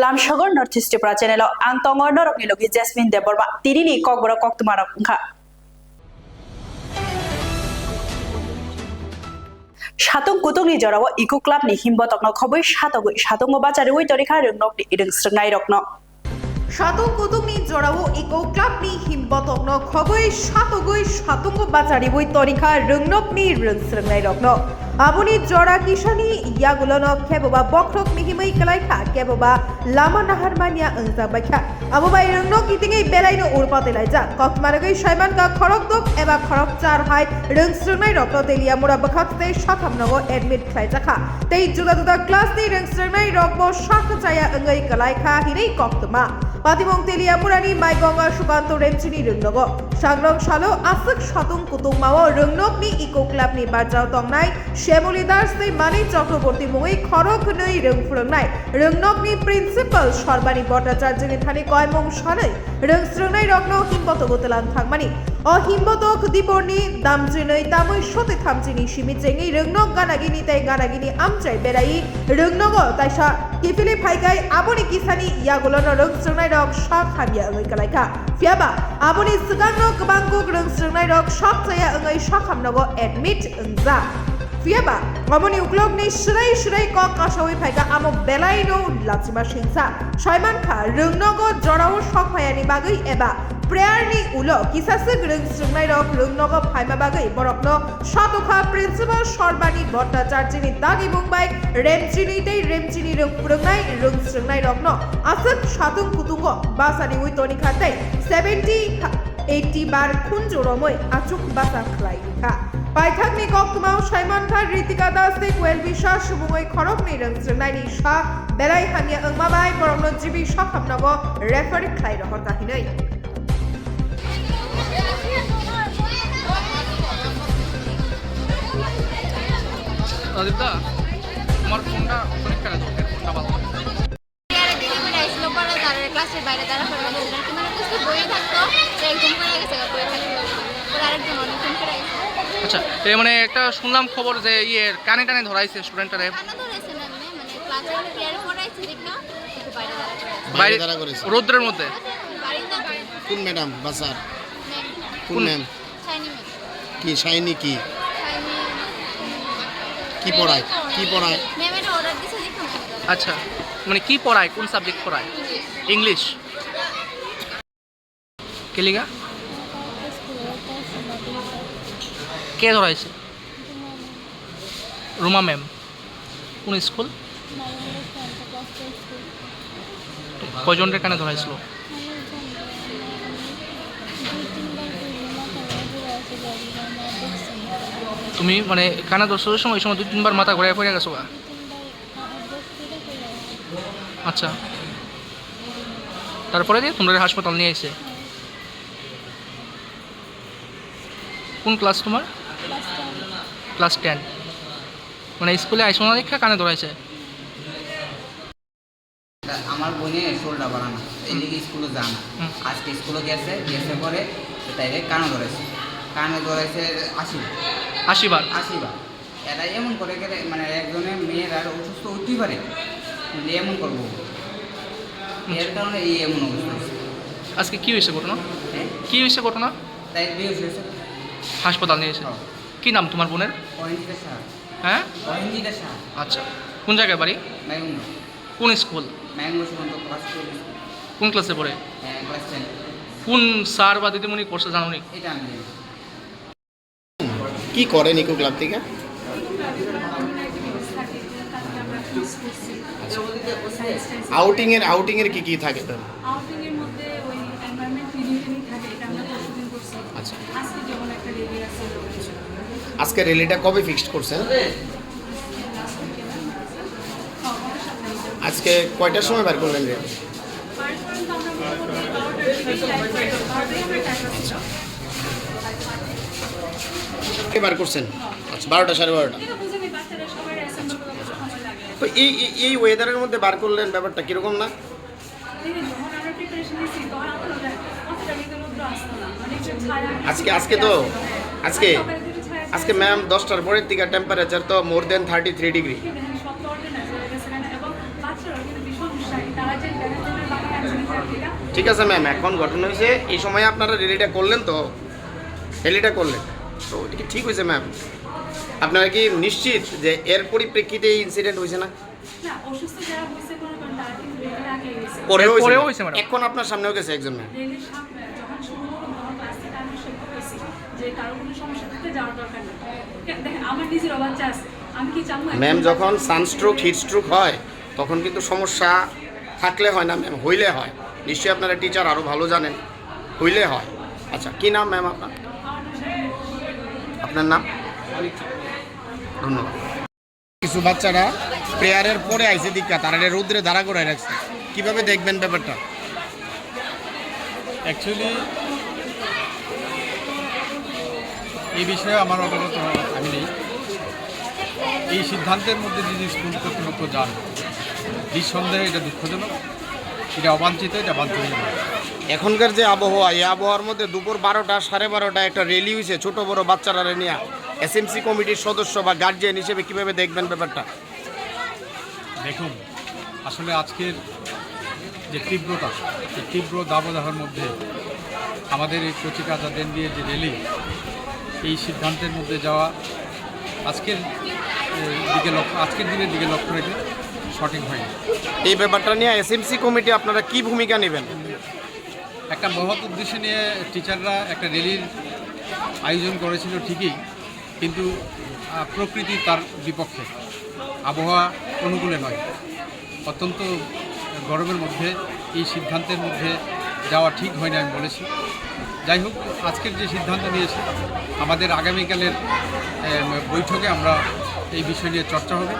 Lamshogor North East Pra Channel ang tongor norok ni logi Jasmine Deborba tirini kok boro kok tumarok kha Shatong kutung ni jorawo Eco Club ni himbotok no khoboi shatong bachari oi torikha rengnok ni ideng srengnai rokno Shatong kutung ni jorawo Eco Club ni himbotok no khoboi shatong bachari oi torikha rengnok ni reng srengnai rokno Abuni jora kisani yagulono keboba bokrok mihimai kalaikha keboba lama nahar mania angzang baikha abubai rengnok itingai belaino urpate laija kokmaragai shaiman ka khorokdok eba khorok char hai reng srengnai rokno telia mura bakhakte shathamnago admit khlaijaka tei juda class ni reng srengnai rokbo shakchaya angai kalaikha hinai koktuma Patibong telia murani maigonga sukanto remchini rengnogo sangrong salo asuk shatong kutung mawo rengnok ni Eco Club ni barjao tongnai Shemoli Das ni Mani Chakraborty mungai khorok nei rengfrungnai rengnok ni principal Sharbani Bhattacharya ni thani koimong shalai rengsrungnai rokno himbotok telan thangmani o himbotok diporni damjinai tamoi sote thamjini simijengi rengnok ganagini tai ganagini amchai berai rengnogo taisa kifili phaigai aboni kisani yagulono rengsrungnai rok shak hamia angai kalaika fiaba aboni sugangno kebangko rengsrungnai rok shak chaya angai shak hamnago admit angza Fiaba, ngomong ni uklog ni shirai ko kasawai phaiga amo belaino lachima singsa Shaiman kha rengnogo jorao shok phayani bagai eba prayer ni ulo kisasuk reng srengnai rok rengnogo phaima bagai borokno shatokha principal Sharbani Bhattacharya ni dagi bungbai remchini reng purungnai reng srengnai rokno asuk shatong kutungo basani ui toni khatai 70-80 bar khunjoromoi achuk basa khlai kha Paithakni koktumau Shaiman Kha Ritika Das ni Kuel Bishas Subungoi Khorok ni reng srengnai ni sha belai hamia angmabai borongno jibi shak hamnago refer khlai rohor kahinai Adipta আমার ফোনটা অনেক খারাপ চলছে ফোনটা ভালো ক্লাসের বাইরে তারা পড়াশোনা কিন্তু কিছু বই থাকতো একদম পড়ে গেছে বই থাকতো আরেকজন অনেকজন পড়ে গেছে আচ্ছা এই মানে একটা শুনলাম খবর যে কানে ধরাইছে স্টুডেন্টরে কানে ধরেছে না মানে ক্লাসে প্রেয়ার পড়াইছে ঠিক না বাইরে দাঁড়া করেছে রোদ্রের মধ্যে কোন ম্যাডাম বাসার কোন ম্যাম শাইনি ম্যাম কি শাইনি কি পড়ায় ম্যামের অর্ডার দিছে লিখো আচ্ছা মানে কি পড়ায় কোন সাবজেক্ট পড়ায় ইংলিশ কেলিগা কে ধরাইছে রুমা ম্যাম কোন স্কুল কয়জনের কানে ধরাইছিল তুমি মানে কানে ধরছর সময় 2-3 বার মাথা ঘুরে পড়ে গেছো আচ্ছা তারপরে দিয়ে তোমরা হাসপাতাল নিয়ে আইছে কোন ক্লাস তোমার ক্লাস 10 মানে স্কুলে আইসো না দেখা কানে ধরাইছে আমার বোনে শোল্ডার বানানো এই লিগে স্কুলে যান আজকে স্কুলে গেছে পরে তাইলে কানে ধরেছে 80 বার এরা এমন করে গেলে মানে একজনের মেয়ের আর অসুস্থ হতেই পারে এমন করবো এর কারণে এই এমন অবস্থা আজকে কি হয়েছে ঘটনা তাই বিয়ে হয়েছে হাসপাতাল নিয়েছে কি নাম তোমার বোনের অরিঞ্জিতা শাহ হ্যাঁ অরিঞ্জিতা শাহ আচ্ছা কোন জায়গায় বাড়ি ম্যাঙ্গো কোন স্কুল ম্যাঙ্গো সুমন্ত ক্লাস 12 কোন ক্লাসে পড়ে হ্যাঁ ক্লাস 10 কোন স্যার বা দিদিমণি কোর্সে জানো নি এটা আমি জানি। কি করেন ইকো ক্লাব থেকে আউটিং এর কি থাকে তো আউটিং এর মধ্যে ওই এনভায়রনমেন্ট রিলেটেড থাকে এটা আমরা পরশুদিন করছি আচ্ছা আজকে যেমন একটা রেলি আছে আজকে রেলিটা কবে ফিক্সড করছেন আজকে কয়টার সময় বের করলেন রে বার করছেন আচ্ছা 12টা 12:30 তো এই ওয়েদারের মধ্যে বার করলেন ব্যাপারটা কিরকম না আজকে ম্যাম 10টার পরের দিকে টেম্পারেচার তো মোর দেন 33 ডিগ্রি এবং বাচ্চারা কিন্তু ভীষণ উৎসাহী তারা যে ঠিক আছে ম্যাম, এখন ঘটনা হয়েছে এই সময় আপনারা র্যালিটা করলেন তো এটা কি ঠিক হয়েছে ম্যাম? আপনারা কি নিশ্চিত যে এর পরিপ্রেক্ষিতে এই ইনসিডেন্ট হয়েছে না? না, অসুস্থ যারা হয়েছে মনে করেন তারা কিন্তু রেলের আগে গেছে। পরেও পরেও হয়েছে হয়েছে, ম্যাডাম। এখন আপনার সামনেও গেছে একজন ম্যাম। রেলের সামনে যখন শুরু হলো তখন ক্লাস থেকে আমি শিখতে পেরেছি যে কারো কোনো সমস্যা থাকলে যাওয়ার দরকার নেই। দেখেন আমার নিজের বাচ্চা আছে, আমি কি চাবো ম্যাম যখন সানস্ট্রোক হিটস্ট্রোক হয় তখন কিন্তু সমস্যা থাকলে হয় না ম্যাম, হইলে হয়। নিশ্চয়ই আপনারা টিচার আরও ভালো জানেন, হইলে হয়। আচ্ছা, কি নাম ম্যাম আপনার? আপনার নাম? ধন্যবাদ। কিছু বাচ্চারা প্রেয়ারের পরে আইসে দীক্ষা, তারা রৌদ্রে দাঁড়া করে রাখছে, কিভাবে দেখবেন ব্যাপারটা? অ্যাকচুয়ালি এই বিষয়ে আমার অবগত আমি নেই। এই সিদ্ধান্তের মধ্যে যদি স্কুল কর্তৃপক্ষ যান, নিঃসন্দেহে এটা দুঃখজনক, এটা অবাঞ্ছিত, এটা বাঞ্ছনীয় নয়। এখনকার যে আবহাওয়া, এই আবহাওয়ার মধ্যে দুপুর 12টা 12:30 একটা র্যালি হয়েছে ছোট বড় বাচ্চারা নিয়ে, এসএমসি কমিটির সদস্য বা গার্জিয়ান হিসেবে কিভাবে দেখবেন ব্যাপারটা? দেখুন, আসলে আজকের যে তীব্রতা, এই তীব্র দাবদাহের মধ্যে আমাদের এই কচিকাচাদের নিয়ে যে র্যালি, এই সিদ্ধান্তের মধ্যে যাওয়া আজকের দিনের দিকে লক্ষ্য রেখে সঠিক হয়নি। এই ব্যাপারটা নিয়ে এসএমসি কমিটি আপনারা কি ভূমিকা নেবেন? একটা মহৎ উদ্দেশ্য নিয়ে টিচাররা একটা র্যালির আয়োজন করেছিল ঠিকই, কিন্তু প্রকৃতি তার বিপক্ষে, আবহাওয়া অনুকূলে নয়। অত্যন্ত গরমের মধ্যে এই সিদ্ধান্তের মধ্যে যাওয়া ঠিক হয় না আমি বলেছি। যাই হোক, আজকের যে সিদ্ধান্ত নিয়েছে, আমাদের আগামীকালের বৈঠকে আমরা এই বিষয় নিয়ে চর্চা হবে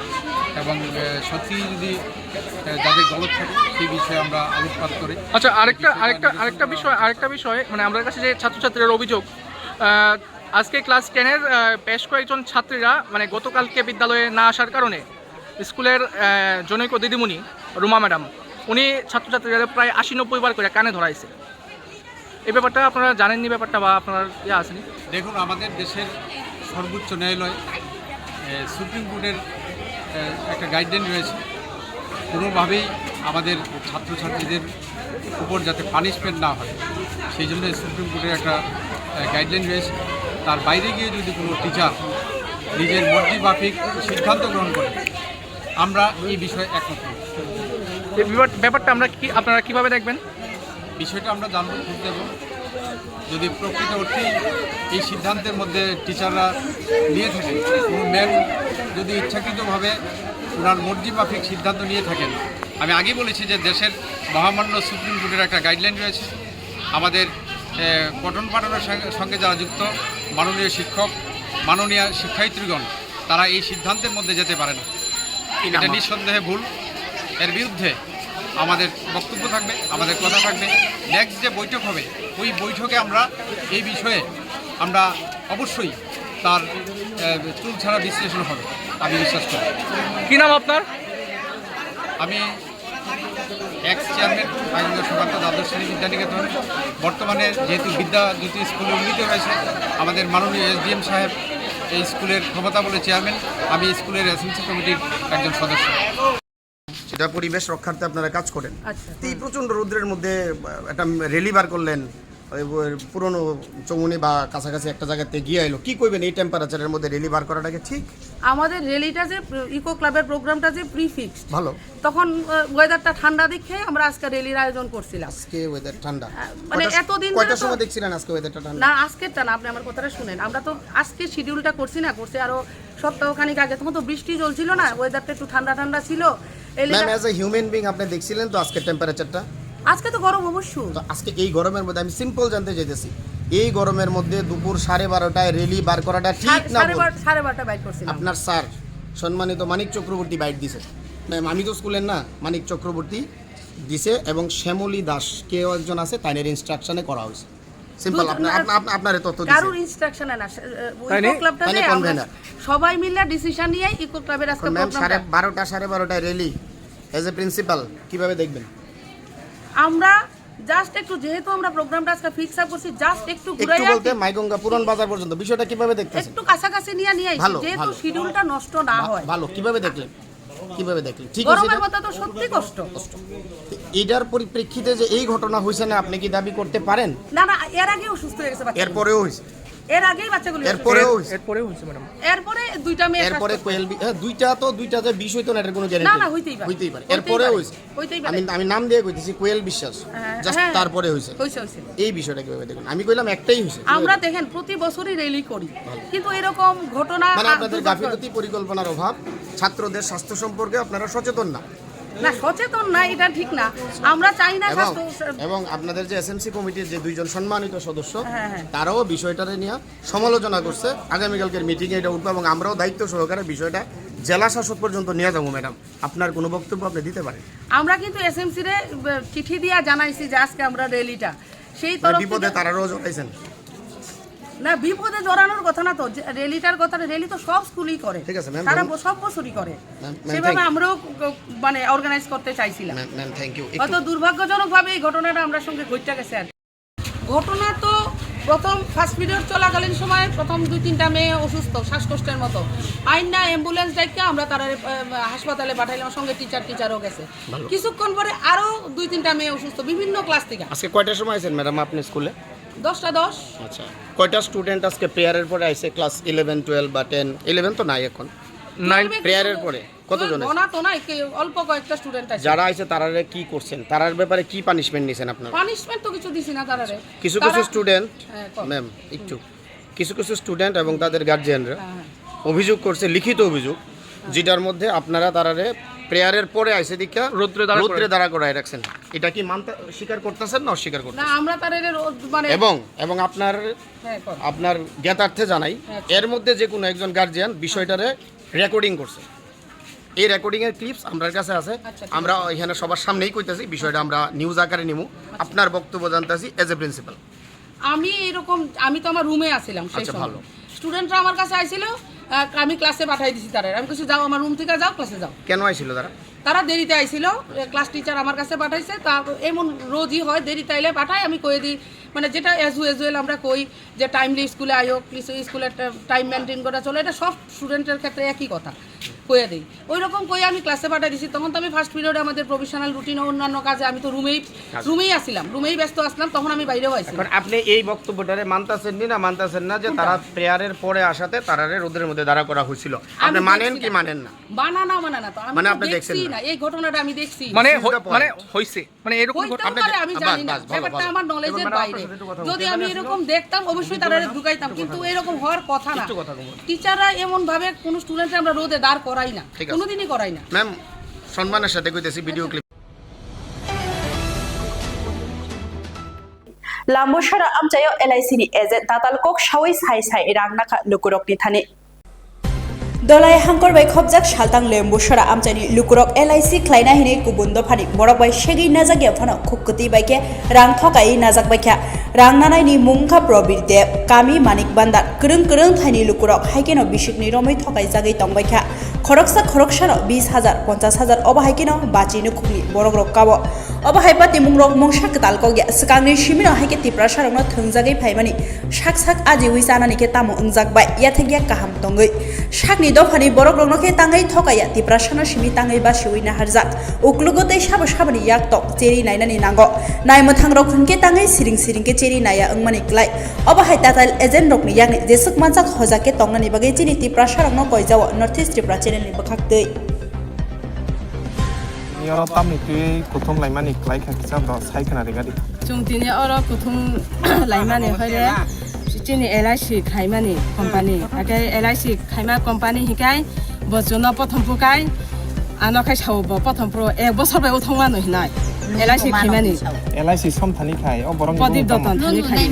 এবং সত্যি যদি যাদের গলত থাকে সেই বিষয়ে আমরা আলোকপাত করে। আচ্ছা, আরেকটা বিষয় মানে আমাদের কাছে যে ছাত্রছাত্রীদের অভিযোগ, আজকে ক্লাস 10-এর বেশ কয়েকজন ছাত্রীরা মানে গতকালকে বিদ্যালয়ে না আসার কারণে স্কুলের জনৈক দিদিমণি রুমা ম্যাডাম, উনি ছাত্রছাত্রীদের প্রায় 80-90 বার করে কানে ধরাইছে। এই ব্যাপারটা আপনারা জানেননি ব্যাপারটা, বা আপনার ইয়ে আসেনি? দেখুন, আমাদের দেশের সর্বোচ্চ ন্যায়ালয় সুপ্রিম কোর্টের একটা গাইডলাইন রয়েছে, কোনোভাবেই আমাদের ছাত্রছাত্রীদের উপর যাতে পানিশমেন্ট না হয় সেই জন্য সুপ্রিম কোর্টের একটা গাইডলাইন রয়েছে। তার বাইরে গিয়ে যদি কোনো টিচার নিজের মর্জি মাফিক সিদ্ধান্ত গ্রহণ করে, আমরা এই বিষয়ে একমত নই। এই ব্যাপারটা আপনারা কীভাবে দেখবেন? বিষয়টা আমরা জানবো, খোঁজ দেব। যদি প্রকৃত অর্থেই এই সিদ্ধান্তের মধ্যে টিচাররা নিয়ে থাকে, কোনো ম্যাম যদি ইচ্ছাকৃতভাবে ওনার মর্জি মাফিক সিদ্ধান্ত নিয়ে থাকেন, আমি আগেই বলেছি যে দেশের মহামান্য সুপ্রিম কোর্টের একটা গাইডলাইন রয়েছে। আমাদের পঠন পাঠনের সঙ্গে যারা যুক্ত মাননীয় শিক্ষক, মাননীয় শিক্ষায়িত্রীগণ, তারা এই সিদ্ধান্তের মধ্যে যেতে পারে না। এটা নিঃসন্দেহে ভুল। এর বিরুদ্ধে আমাদের বক্তব্য থাকবে, আমাদের কথা থাকবে। নেক্সট যে বৈঠক হবে, ওই বৈঠকে আমরা এই বিষয়ে আমরা অবশ্যই তার চুল ছাড়া বিশ্লেষণ হবে, আমি বিশ্বাস করি। কী নাম আপনার? আমি এক্স চেয়ারম্যান মাইগঙ্গা সুকান্ত দ্বাদশ শ্রেণী বিদ্যানিকেতন। বর্তমানে যেহেতু বিদ্যাজ্যোতি স্কুলে উন্নীত হয়েছে, আমাদের মাননীয় এসডিএম সাহেব এই স্কুলের ক্ষমতা বলে চেয়ারম্যান, আমি স্কুলের এসএমসি কমিটির একজন সদস্য। সেটা পরিবেশ রক্ষার্থে আপনারা কাজ করেন। এই প্রচণ্ড রৌদ্রের মধ্যে একটা র্যালি বার করলেন, পুরনো চৌমুনি বা কাছাকাছি একটা জায়গাতে গিয়ে এলো, কি করবেন এই টেম্পারেচারের মধ্যে র্যালি বার করাটাকে? ঠিক, আমাদের র্যালিটা যে ইকো ক্লাবের প্রোগ্রামটা যে প্রিফিক্সড, ভালো। তখন ওয়েদারটা ঠান্ডা দেখে আমরা আজকে র্যালির আয়োজন করছিলাম। আজকে ওয়েদার ঠান্ডা, মানে এতদিন কয়টার সময় দেখছিলেন আজকে ওয়েদারটা ঠান্ডা? না, আজকেরটা না, আপনি আমার কথাটা শুনেন। আমরা তো আজকে শিডিউলটা করছি আরো সপ্তাহখানিক আগে, তখন তো বৃষ্টি চলছিল না, ওয়েদারটা একটু ঠান্ডা ঠান্ডা ছিল। Ma'am, as a human being আপনি দেখছিলেন তো আজকের টেম্পারেচারটা? আজকে তো গরম অবশ্যই। তো আজকে এই গরমের মধ্যে আমি সিম্পল জানতে চাইতেছি, এই গরমের মধ্যে দুপুর 12:30টায় র্যালি বার করাটা ঠিক না? 12:30 বাইট করছিলাম। আপনার স্যার সম্মানিত মানিক চক্রবর্তী বাইট দিছে। ম্যাম, আমি তো স্কুলের না, মানিক চক্রবর্তী দিছে এবং শ্যামলী দাস কেউ একজন আছে, তাইনের ইনস্ট্রাকশনে করা হয়েছে। সিম্পল, আপনার তথ্য দিছে, কারোর ইনস্ট্রাকশনে না। ইকো ক্লাবটাতে আমরা সবাই মিলে ডিসিশন নিয়ে ইকো ক্লাবের আজকে ম্যাম প্রোগ্রামটা 12:30টায় র্যালি এজ এ প্রিন্সিপাল কিভাবে দেখবেন? আমরা জাস্ট একটু, যেহেতু আমরা প্রোগ্রামটা আজকে ফিক্স আপ করছি, জাস্ট একটু ঘুরে একটু বলতে মাইগঙ্গা পুরান বাজার পর্যন্ত বিষয়টা কিভাবে দেখতেছেন? একটু কাছাকাছি নিয়ে আইছি, যেহেতু শিডিউলটা নষ্ট না হয়। ভালো, কিভাবে দেখলেন? ঠিক আছে, গরমের মধ্যে তো সত্যি কষ্ট। এটার পরিপ্রেক্ষিতে যে এই ঘটনা হয়েছে না আপনি কি দাবি করতে পারেন? না না, এর আগে অসুস্থ হয়ে গেছে বাচ্চা, এরপরেও হয়েছে, এর আগেই বাচ্চাগুলো এরপরেও হয়েছে, এরপরেও হচ্ছে ম্যাডাম। এরপরে দুইটা মেয়ে এরপরে কোয়েল দুইটা যে বিষ হইতো না এটার কোনো না গ্যারান্টি না হইতেই পারে, হইতেই পারে, হইতেই এরপরে পারে, হয়েছে। হইতেই পারে। আমি নাম দিয়ে কইতেছি কোয়েল বিশ্বাস, জাস্ট হ্যাঁ, তারপরে হয়েছে। হইছে এই বিষয়টা কিভাবে দেখুন? আমি কইলাম একটাই হয়েছে, আমরা দেখেন প্রতি বছরই র্যালি করি, কিন্তু এরকম ঘটনা মানে আপনাদের গাফিলতি পরিকল্পনার অভাব, ছাত্রদের স্বাস্থ্য সম্পর্কে আপনারা সচেতন না। না সচেতন না, এটা ঠিক না। আমরা চাই না এবং স্বাস্থ্য এবং আপনাদের যে এসএমসি কমিটির যে দুইজন সম্মানিত সদস্য হ্যাঁ। তারাও বিষয়টারে নিয়ে সমালোচনা করছে। আগামীকালকের মিটিংয়ে এটা উঠবে এবং আমরাও দায়িত্ব সহকারে বিষয়টা জেলা শাসক পর্যন্ত নিয়ে যাবো। ম্যাডাম, আপনার কোনো বক্তব্য আপনি দিতে পারেন? আমরা কিন্তু এসএমসি রে চিঠি দিয়া জানাইছি যে আজকে আমরা র্যালিটা সেই তরফ বিপদে থেকে- তারাও জড়াইছেন। না বিপদে জড়ানোর কথা না তো, র্যালিটার কথা, র্যালি তো সব স্কুলই করে, ঠিক আছে, ম্যাম, তারা ধন্যবাদ। সব বছরই করে, ম্যাম, সেভাবে thank you. আমরাও মানে অর্গানাইজ করতে চাইছিলাম। Ma'am thank you. হয়তো দুর্ভাগ্যজনকভাবে এই ঘটনাটা আমরা সঙ্গে ঘটে গেছে আর কি। ঘটনা তো প্রথম ফার্স্ট পিরিয়ড চলাকালীন সময় প্রথম 2-3টা মেয়ে অসুস্থ শ্বাসকষ্টের মতো, আইনা অ্যাম্বুলেন্স ডাইকা আমরা তারা হাসপাতালে পাঠাইলাম, সঙ্গে টিচারও গেছে। কিছুক্ষণ পরে আরো 2-3টা মেয়ে অসুস্থ বিভিন্ন ক্লাস থেকে। আজকে কয়টার সময় আছেন ম্যাডাম আপনি স্কুলে? 10:10। আচ্ছা, কয়টা স্টুডেন্ট আজকে প্রেয়ারের পরে আইছে? ক্লাস 11, 12 বা 10? 11 তো নাই এখন, প্রেয়ারের পরে কতজন আছে? গোনা তো না, অল্প কয়েকটা স্টুডেন্ট আছে। যারা আইছে তারারে কি করছেন? তারার ব্যাপারে কি পানিশমেন্ট নিছেন আপনারা? পানিশমেন্ট তো কিছু দিছি না তারারে। কিছু স্টুডেন্ট হ্যাঁ, কর। ম্যাম একটু কিছু স্টুডেন্ট এবং তাদের গার্জিয়ানরা হ্যাঁ। অভিযোগ করছে, লিখিত অভিযোগ, যেটার মধ্যে আপনারা তারারে প্রেয়ারের পরে আইসে দীক্ষা রৌদ্রে দাঁড়া করায় রাখছেন। এটা কি মানতে স্বীকার করতেছেন না অস্বীকার না করতেছেন? আমরা তারারে মানে এবং আপনার হ্যাঁ, কর। আপনার জ্ঞাতার্থে জানাই, হ্যাঁ। এর মধ্যে যে কোনো একজন গার্জিয়ান বিষয়টারে রেকর্ডিং করছে। এই রেকর্ডিং এর ক্লিপস আমার কাছে আছে। আচ্ছা, ঠিক আমরা এখানে সবার সামনেই কইতাছি, বিষয়টা আমরা নিউজ আকারে নিমু। আপনার বক্তব্য জানতাছি এজ এ প্রিন্সিপাল। আমি তো আমার রুমে আছিলাম সেই আচ্ছা, সময়। ভালো। স্টুডেন্টরা আমার কাছে আইছিল, আমি ক্লাসে পাঠাই দিছি তারা। আমি কিছু যাও আমার রুম থেকে যাও, ক্লাসে যাও। কেন আইছিল তারা? তারা দেরিতে আইছিল, ক্লাস টিচার আমার কাছে পাঠাইছে। তা এমন রোজই হয়, দেরিতে আইলে পাঠাই, আমি কয়ে দিই, মানে যেটা অ্যাজ ইউজুয়াল আমরা কই যে টাইমলি স্কুলে আয়ো, স্কুলের টাইম মেনটেন করা চলে, এটা সব স্টুডেন্টের ক্ষেত্রে একই কথা কয়ে দিই। ওই রকম কয়ে আমি ক্লাসে পাঠাই দিছি। তখন তো আমি ফার্স্ট পিরিয়ডে আমাদের প্রফেশনাল রুটিন ও অন্যান্য কাজে আমি তো রুমেই আসছিলাম, রুমেই ব্যস্ত আসলাম, তখন আমি বাইরেও আইছি। এখন আপনি এই বক্তব্যটারে মানতাছেন না মানতাছেন না যে তারা প্রেয়ারের পরে আসাতে তারারে রোদের মধ্যে দাঁড়া করা হয়েছিল? আপনি মানেন কি মানেন না? মানা না তো, আমি মানে তো আপনি দেখছেন দেখছি না? না এই ঘটনাটা, আমি দেখছি। মানে This is the point. মানে হইছে, মানে এরকম হইতেও আপনি পারে, আমি জানি না, বাস, ভালো, ব্যাপারটা ভালো। আমার নলেজের বাইরে। যদি আমি এরকম দেখতাম অবশ্যই তারা ঢুকাইতাম, কিন্তু এরকম হওয়ার কথা না। টিচাররা এমন ভাবে কোন স্টুডেন্টকে আমরা রোদে দাঁড় করাই না, ঠিক আছে। কোনোদিনই করাই না। ম্যাম, সম্মানের সাথে কইতেছি, video clip Lambosara amchayo LIC ni ejet tatal kok shawai sai rangnaka lukurokni thani Dolai hangkor bai khobjak saltang Lambosara amchani lukurok LIC khlaina hine kubundo phani borok bai shegi najagya phano khukkuti baike rang thokai najak baikha rang nanai ni mungkha probirde kami manik bandar krung thani lukurok haikeno bishikni romoi thokai jagai tongbaikha khoroksa 20,000 50,000 oba haikeno bachino khukni borok rok kabo oba haipati mungrok mongsa ketal kogya skangni shimino haike tipra sarongno thungjagai phaimani sak aji wisanani ke tamo ungjak bai yathegya kaham tongoi sakni dofani borok rokno ke tangai thokaya tipra sano shimi tangai ba siwina harjak uklugote sabani yak tok cheri nainani nango naimthang rok hunke tangai siring ke cheri naya angmani klai oba hai tatal agent rokni yakni jesuk manjak hojake tongnani bagai chini tipra sarongno koijawo north east tripura channel ni bakhaktei Yoro tamni tui kutum laimani klai khakisa do sai khana regadi. Jungtini oro kutum laimani hoile chini LIC khaimani company akai LIC khaima company hikai bojono prothom pukai anokai chawbo prothom pro ek bochor bai uthongma no hinai LIC khaimani LIC som thani khai o borong Podip doton thani khai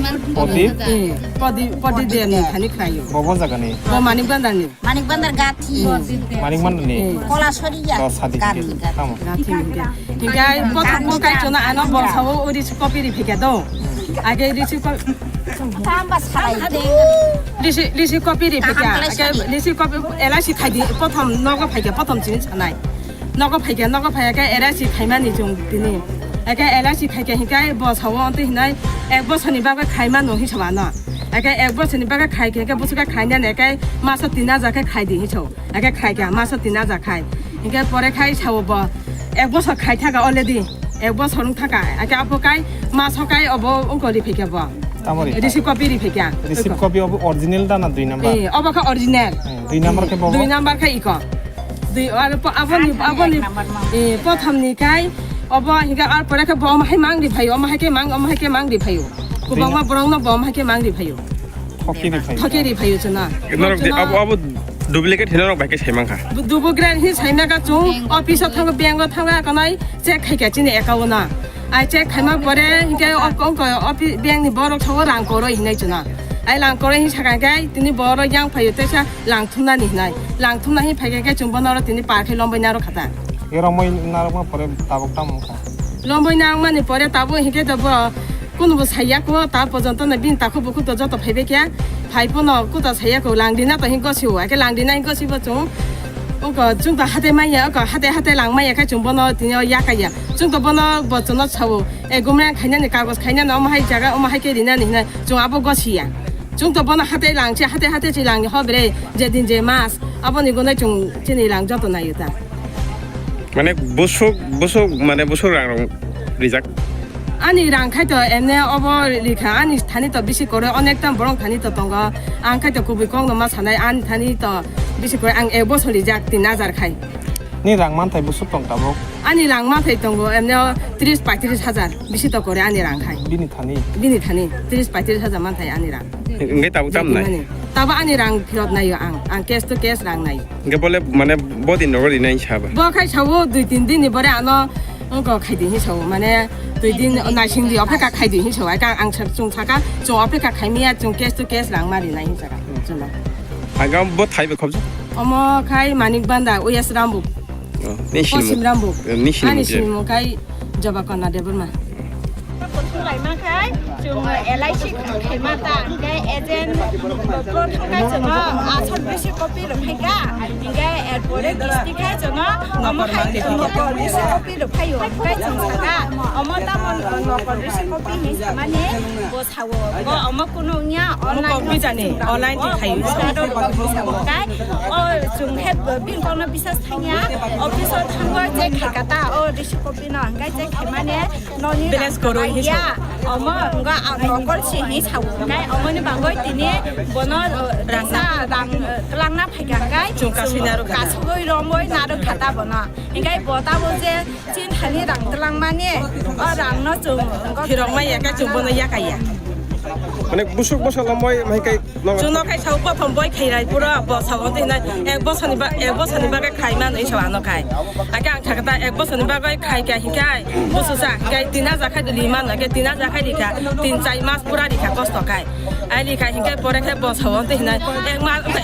Podip de ni thani khayo bobo jagani bo manik bandar gathi manik man ni kola soriya do sadi ke tamo gathi hikai prothom pukai chona ano borsawo uri copy ri phike do age ri tamba salai Lisi kopi di peka, lisi kopi LIC khai prothom nogo phaike prothom jini chanai nogo phaike ke LIC khaimani jung dini ake LIC khaike hikai bosawo ante hinai ek bosani baga khaima no hisaba na ake ek bosani baga khaike ke bosuka khaina ne kai masa 3,000 ke khai di hicho ake khaike masa 3,000 khai hikai pore khai chawo bo ek bosor khai thaka already এক বছর থাকা একে আপকাই মাস হকাই of অঙ্করি ফেকে ব তামরি receive copy রি ফেকে receive copy of original দা না 2 number অবকা original 2 number কে Bob 2 number খাই ইক দুই আর আপনি প্রথম নিকাই অব হিগা আর পরে কে বম হাই মাং রি ভাইও অম হাইকে মাং রি ভাইও কুবাংমা বরং না বম হাইকে মাং রি ভাইও থকে রি ভাইও জনা অব ডুপ্লিকেট হিনরক বাইকে সাইমাংখা ডুপ্লিকেট হি সাইমাকা চুং অফিস থাঙ্গ ব্যাংক থাঙ্গা কনাই চেক খাইকা চিনি একাউনা আই চেক খাইমা পরে হিকে অঙ্ক অফিস ব্যাংক নি বড় থাঙ্গ রাং করো হিনাই জনা আই লাং করে হি সাকাই তিনি বড় ইয়াং ফাইও তেসা লাং থুমনা নি হিনাই লাং থুমনা হি ফাইকে চুম্বনর তিনি পারখে লম্বইনার খাতা এরমই নারমা পরে তাবক তামখা লম্বইনার মানে পরে তাবো হিকে দব কোন সাইয়া কো তা পর্যন্ত না বিন তাকো বুকু তো যত ফাইবে কে ফাইপন কুতা সাইয়া কো লাংদিনা তো হিং গছিও আকে লাংদিনা হিং গছিব চুং ওক চুং তা হাতে মাইয়া ওক হাতে লাং মাইয়া কা চুং বন তিনি ইয়া কাইয়া চুং তো বন বচন ছাও এ গুমরা খাইনা নি কাগজ খাইনা ন মাই জায়গা ও মাই কে দিনা নি না চুং আবো গছিয়া চুং তো বন হাতে লাংছে হাতে চি লাং হবরে যে দিন যে মাস আবনি গনে চুং চিনি লাং যত নাইতা মানে বসক মানে বসক রাং রিজাক্ট আনি রাং খাইতো এমনে অব লিখা আনি থানি তো বেশি করে অনেকটা বরং থানি তো দঙ্গ আং খাইতো কুবি কং নমা সানাই আন থানি তো বেশি করে আং এক বছর রিজাক্ট 3000 খাই নি রাং মান থাই বসক তং তাবক আনি রাং মা থাই দঙ্গ এমনে 30-35,000 বেশি তো করে আনি রাং খাই বিনি থানি 30-35,000 মান থাই আনি রাং ngai tabu tam nai taba ani rang phirot nayo ang case to case rang nai ngai bole mane bodin nori nai chaba bo khai chawo 2-3 din ni bore ano ko khai din hi chawo mane 2 din na sing di opeka khai din hi chawo ka ang chung chaka chung opeka khai mia chung case to case rang mari nai hi chaka chuma agam bo thai be khobjo omo khai manik banda oyas rambu ni sim rambu ni ani sim khai jaba kona debur ma lại mà cái trường LIC khai mà ta cái agent pro thang cái nó à son basic copy được hay cả cái airport district cái nó mà hay thì nó có basic copy được hay rồi cái trường sa cái mà ta nó có basic copy thì mà nè bộ thầu có mà cô nó nhá online thì khai cái trường hết bên con nó business thay nhá officer thang cái check khai cả ta basic copy nó cái check khai mà nè nó như ya oma nga nokol si hi chau kai oma ni bangoi tini bono rangna klangna phaiga kai chung kasinaru ka chugoi romoi naru khata bono ingai bota boje chin thani rang tlang mane rang no chung phirong mai ya ka chung bono ya kai ya মানে বুসুক বসলা মই মাইকাই Juno খাই চাও প্রথম বই খাইরাই পুরো বছর না এক বছর নিবা খাই মান এই সব আনো খাই আগে আং থাকতা এক বছর নিবা খাই কে হিকাই বুসু সা গাই 3000 খাই দিলি মান আগে 3000 খাই লিখা 3-4 মাস পুরা লিখা কষ্ট খাই আই লিখা হিকাই পরে খাই বছর না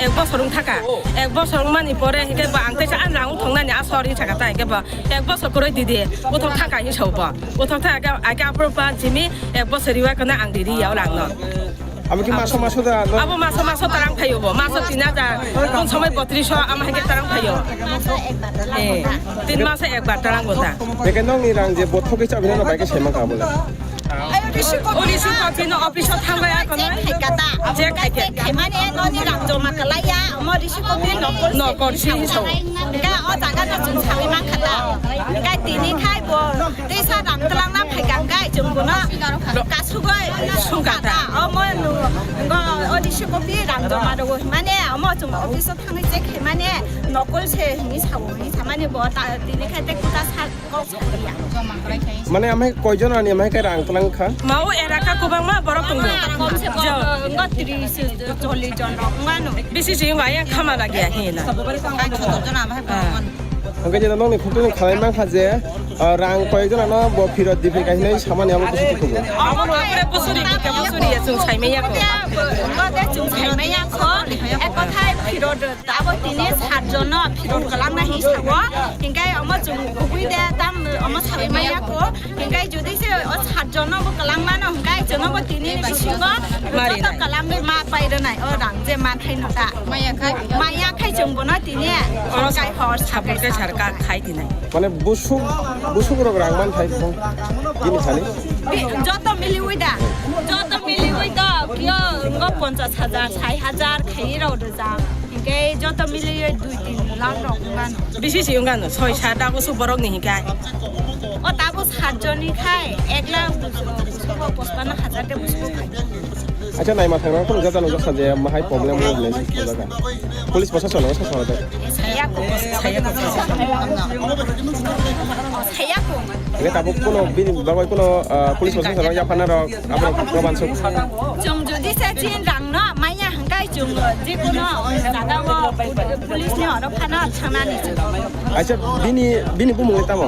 এক বছর থাকা এক বছর মানি পরে হিকাই বা আংতে আন রাং থংনানি আসরি থাকতা আগে বা এক বছর করে দিদি উঠক থাকা হি সব উঠক থাকা আগে আপ্রপা জিমি এক বছর রিওয়া কনা আং দিদি ইয়াও রাং আমি কি মাসো দা abo maso tarang phayo bo maso 3000 কোন সময় 3200 আমার হেকে tarang phayo eh 3 মাসে একবার tarang গোটা দেখে নং নি রাং যে বথকে চাবি না বাইকে সেমা খাবলা ওরিসি কপি ন office থাঙ্গা ya kono kata je khai mane no ni rang jo makalaya mo risi copy no korsi so ka o jaga na chung chawi ma khata ka tini khai bo teisa rang tlang na phai gang kai chung ko na ka sugoi sungkata o mo no go o risi copy rang jo ma do mane mo chung office thang je khai mane nokol se ni chawo ni samane bo ta tini khai te kuta sa ko chawiya মানে আমি কয়জন আনি আমি কে রাং তলাং খা mau era ka kubang ma borok tunggu ngot 30-40 জন ngano bisi sing wa ya khama lagi ya hina ওকে যে নং নি খুঁটু খালাই মান খাজে রাং কয়জন আনো ব ফিরত দিবে কাহিনী সামান্য আমার কিছু কি খবর আমার পরে বসুরি ya chung chai me ya ko ngode chung chai me ya ko এক কথায় ফিরত তাবো তিনি 7 জন ফিরত কলাম না হি সাবো হিংগাই আমা chung কুবুই দে তাম আমা সাবে me ya ko হিংগাই যদি সে 7 জন ব কলাম না হিংগাই জন ব তিনি বিসি গো মারি তো কলাম মা পাইরে নাই ও রাং যে মান খাই নটা মায়া খাই chung ব না তিনি গাই হর সাবে ke sarka khai di nai মানে বুসুক রক রাংমান থাই দিনি খালি যত মিলি উইদা কিয় 50,000 60,000 খাইরাও যা হিংকে যত মিলিয়ে 2-3 লাখ রকমান বেশি সিং গান 6-7 টাকা সব বড় নি হিকাই ও তাবো 7 জনই খাই 1 লাখ 55,000 তে বুঝবো খাই আচ্ছা নাই মাথা না কোন জায়গা নজর সাজে মাহাই প্রবলেম হলে জায়গা পুলিশ প্রশাসন আছে সাথে saya ko ini tabuk kuno bini bagoi kuno pulis prosesan ya pana ro apa proban suk jong jodi sa chin rang no maya hangkai jong je kuno daga wo pulis ni oro phana thana ni chu acha bini bumung tamo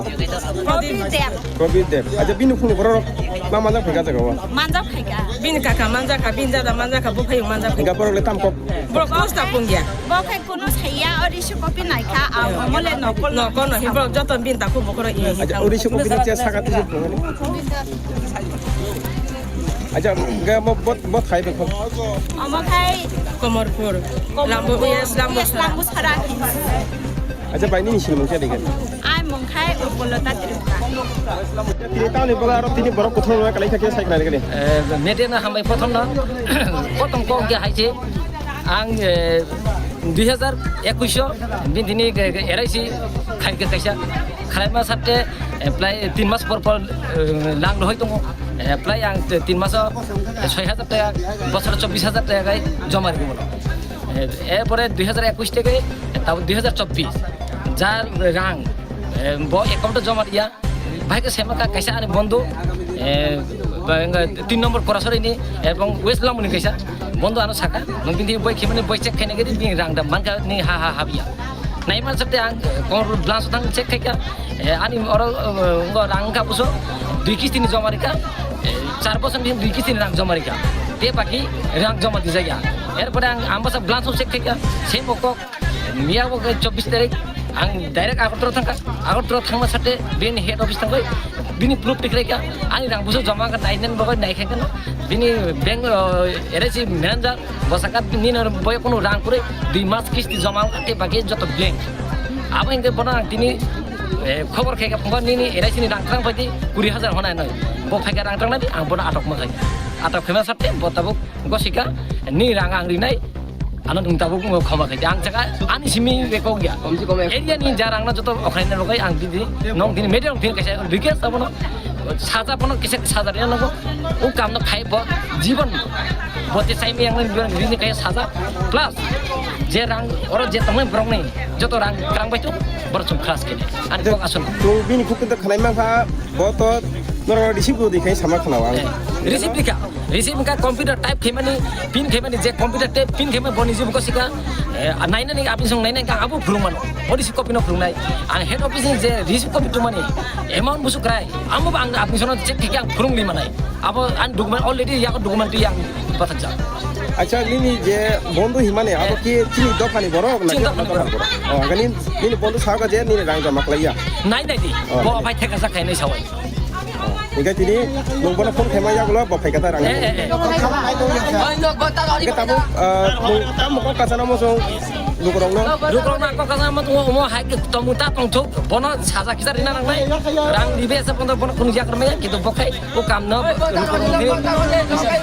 probi dep acha bini khunu boro ma manja phega jaga wa manja phega bin kaka manja ka bin jada manja ka bu phai manja phega boro le tam kop bro costa pungya bo khai kuno saya ori su kopi nai kha amole nokol no hi bro joton bin ta ku bokoro i acha ori su kopi che sagat su acha ga mo bot khai be khol amo khai komorpur lambu lambu sara acha bai ni sin mong che digan ai mong khai upolota tripa tini tahu ni bola aro tini borok kothon na kalai thake saik na gele মেটেনা হামাই প্রথম না প্রথম কে হাইছে আং 2021 দিনে এরাইছি খাইকে কাইসা Khaimah সাথে প্রায় 3 মাস পর lung রই দङ প্রায় আং 3 মাস 6000 টাকা বছর 24000 টাকা জমা রাখব এরপরে 2021 থেকে তাও 2024 যার রাং অ্যাকাউন্টে জমা দিয়া ভাইকে সেমাকা কাইসা আরে বন্ধু 3 নম্বর পরাশরীনি এবং ওয়েস্ট লামুনি কাইসা বন্ধু আনো সাকা নবিন বই খেমনে বই চেক খাইনে গেদি বিং রাংদা মানকা নি হা হাবিয়া নাইমান সাথে আং কোন ব্লান্স থাং চেক খাইকা আনি অর রাংকা পুসো 2 কিস্তি নি জমা রিকা 4% দিন 2 কিস্তি রাং জমা রিকা তে বাকি রাং জমা দি জায়গা এরপরে আং আমবাসা ব্লান্স চেক খাইকা সেই মকক মিয়া বক 24 তারিখ আং ডাইরেক্ট আগরতলা থাংনা সাথে বেন হেড অফিস থাকই বিনি প্রুফ টিকরাইকা আনি রাং বুসো জমা কা নাইনেন বগৈ নাইখাইকেন বিনি ব্যাংক এরাইছি ম্যানেজার বসাকাত নিনর বয় কোনো রাং করে 2 মাস কিস্তি জমা কাটে বাকি যত ব্যাংক আবার ইনকে বনা তিনি খবর খাইকা ফোন নিনি এরাইছি রাং থাং পাইতি 20000 হনাই নয় ব ফাইকা রাং থাং নাদি আং বনা আটক মাখাই আটক খেমা সাথে বতাবক গসিকা নি রাং আং রিনাই আনো তুমি তাবো ক্ষমা খাইতে আং জায়গা আনি সিমি বেকো গিয়া এরিয়া নি যা রাংনা যত অখাইনা লগাই আং দিদি নং দিনি মেডে নং দিনি কাইসা বিকে সাবনো সাজা পনো কিসে সাজা রে নগো ও কাম ন খাই ব জীবন বতে সাইমি আং দিনি কাই সাজা প্লাস যে রাং ওর যে তুমি ব্রং নাই যত রাং ক্রাং বাইতো বরচম ক্লাস কেনে আনি বক আসন তো bini khukun ta khalai ma pha boto noro receive ko dikhai sama khana wa receive কা কম্পিউটার টাইপ খেমানি পিন খেমানি যে কম্পিউটার টাইপ পিন খেমা বনি জিব কসিকা নাইনানি আপনি সং নাইনানি কা আবু ফুরুমান রিসিভ কপি ন ফুরুনাই আর হেড অফিস যে রিসিভ কপি তো মানে এমাউন্ট বুসু ক্রাই আমো আং আপনি সন চেক ঠিক আং ফুরুংলি মানাই আবো আন ডকুমেন্ট অলরেডি ইয়াক ডকুমেন্ট ইয়াং কথা যা acha lini je bondu himane abo ki chini dokani borok na gani lini bondu saga je ni rang jama klaiya নাই di bo bai theka sa khainai sawai Iga tini nung bona phone khema ya glo ba phai kata rang ke tabu nung tamu ko kasana mo so lukrong na ko kasana mo mo hai ke tomu ta tong thuk bono saja kisar ina nang nai rang dibe sa bono kun jak rame kitu bokai ko kam no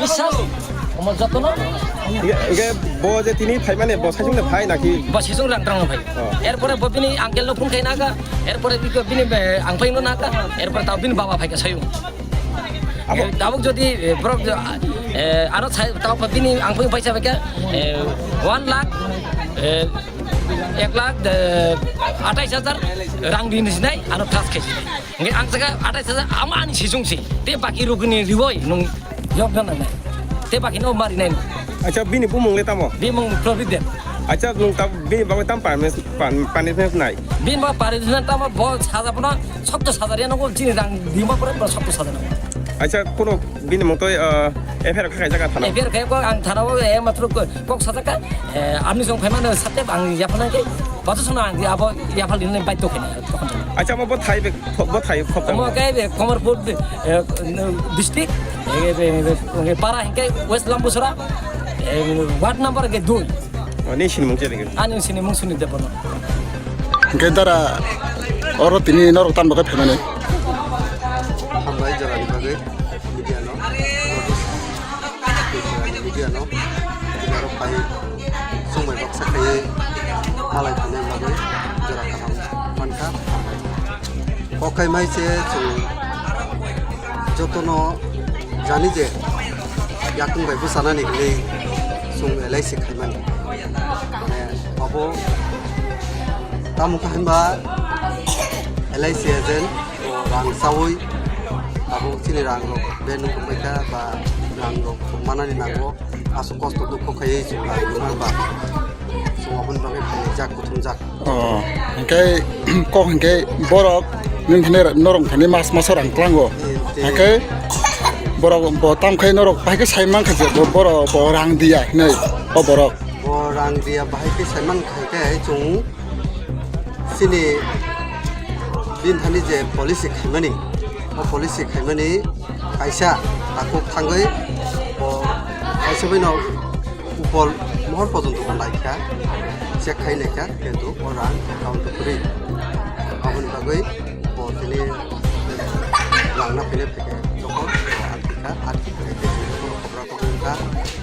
বিশ্বাস আমার যত না ইগে bo je tini phai mane bo sajung le phai naki ba sisung rang rang phai এরপরে ববিনি uncle no phone খাই নাকা এরপরে বিনি আং ফাই নো নাকা এরপরে তাও বিনি বাবা ফাইকা সাইউ দাবক যদি ব্রক আরো তাও বিনি আং ফাই পয়সা ফাইকা 1 লাখ 1,28,000 রাং দিনিস নাই আনো ক্লাস খাইছি nge ang jaga 28,000 ama ani sisungsi te baki rugni riwoi nung yok na na te baki no mari nai acha bini bumung le tamo bimong provident acha nung tab bini ba tam pan ne nai bin ba pare dinan tama bo saja pona shobdo saja re nongol chini rang dima pore ba shobdo saja acha kono bini motoi efer khai jaga thana efer khai ko ang thana e matro kok saja ka amni jong phaimana satte ang yapana ke bato sona ang abo yapal din bai to khene acha mo bo thai khop mo kai be komarpur district para hingkai west lambusora ward number ke 2 ni sin mong che dege ani sini mung suni de bono ke dara oro tini nor tan ba phemane আমরা এই জায়গা বিভাগে media Baru pai sumai baksa kai malai punya bagai jarak karam manka. Kokai mai se jotono jani je yakung bai busana ni gele sung LIC khaiman. Abo tamu kahimba LIC agent rang sawoi abo sini rang lo benu mereka ba rang lo mana ni nago asu kosto dukho khai sungla lunar ba sungapun bagai khai jak kuthum jak Hingkai kok hingkai borok nin thane norong thane mas orang klango hingkai borok bo tam khai norok pai ke saimang khaje borok bo rang dia nei o borok rang dia bahai ke saimang khai ke chung sini bin thani je policy khaimani o policy khaimani kaisa aku thangai o kaisa bino upol mohor porjonto laika check khaile ka kintu o rang account kuri abun bagai o tini langna pile peke jokon artika ke khobra khobra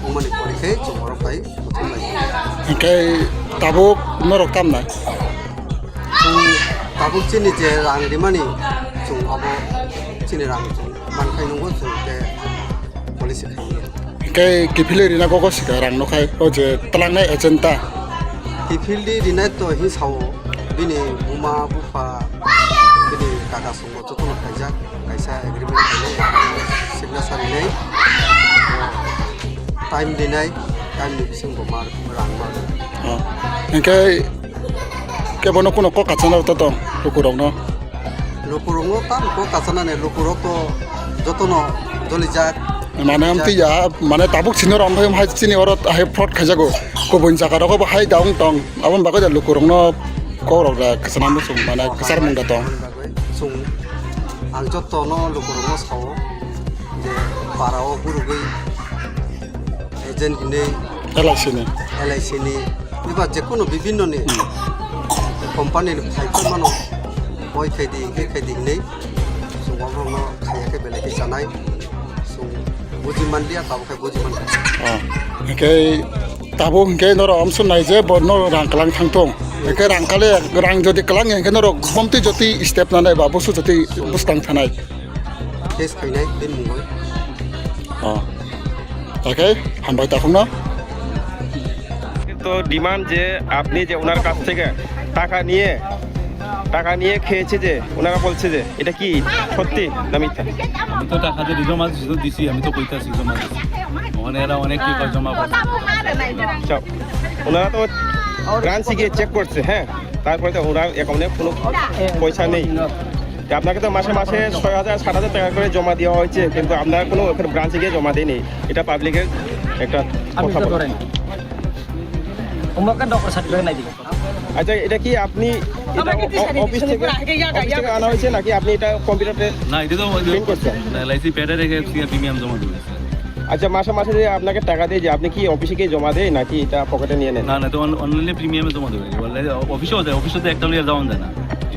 umani porike chumoro pai uthum lai hingkai tabuk norok tam na tabuk chini je rang dimani chung abo chini rang chung mankai nunggo chung ke policy hingkai kipile rina gogo sikarang no khai o je talangnai agenta kipili rina to hi sawo bini buma bufa bini kaka songo jotono khaijak kaisa agreement khale signature nei time dinai time ni bising bomar rang mar hingkai kebono kuno ko kachana to tong lukurok no tam ko kachana ne lukurok to jotono jolijak মানে Amati ya মানে tabuk sinor am bhai hai chini orot hai fraud khajago ko boin jaka ro ko hai daung tong abon bago ja lukurong no ko ro ra kasana mu sum mana kasar mung da tong sung ang jotono lukurong no sawo je parao gurugui agent ni LIC ni iba je kono bibinno ni company ni phaikon mano boy khaidi nei sung abro no khayake beleke janai bujiman dia tahu kayak bujiman. Hingkai tabuk hingkai noro amsun nai je bo noro rang kelang thangtong. Hingkai rang kale rang jodi kelang hingkai noro bomti joti step nanai ba busu joti bustang thanai. Case kainai din mungoi. Okay, hambai takhung na. তো demand যে আপনি যে ওনার কাছ থেকে টাকা নিয়ে খেয়েছে যে ওনারা বলছে যে এটা কি সত্যি না মিথ্যা আমি তো টাকা দিয়ে জমা দিছি আমি তো কইতাছি জমা দিছি ওখানে এরা অনেক কি জমা করছে ওনারা তো ব্রাঞ্চে গিয়ে চেক করছে হ্যাঁ তারপরে তো ওনার অ্যাকাউন্টে কোনো পয়সা নেই আপনাকে তো মাসে 6,000 7,000 টাকা করে জমা দেওয়া হয়েছে কিন্তু আপনার কোনো ওখানে ব্রাঞ্চে গিয়ে জমা দেয়নি এটা পাবলিকের একটা কথা বলেন উমকা ডক্টর সার্টিফিকেট নাই দিবেন আচ্ছা এটা কি আপনি অফিস থেকে আনা হয়েছে নাকি আপনি এটা কম্পিউটারে না এটা তো প্রিন্ট করছেন LIC প্যাডে রেখে প্রিমিয়াম জমা দিবেন আচ্ছা মাসে যে আপনাকে টাকা দেয় যে আপনি কি অফিসে গিয়ে জমা দেয় নাকি এটা পকেটে নিয়ে নেন না তো অনলাইনে প্রিমিয়ামে জমা দেবেন অফিসেও তো একটা লিয়ে যাওয়া যায় না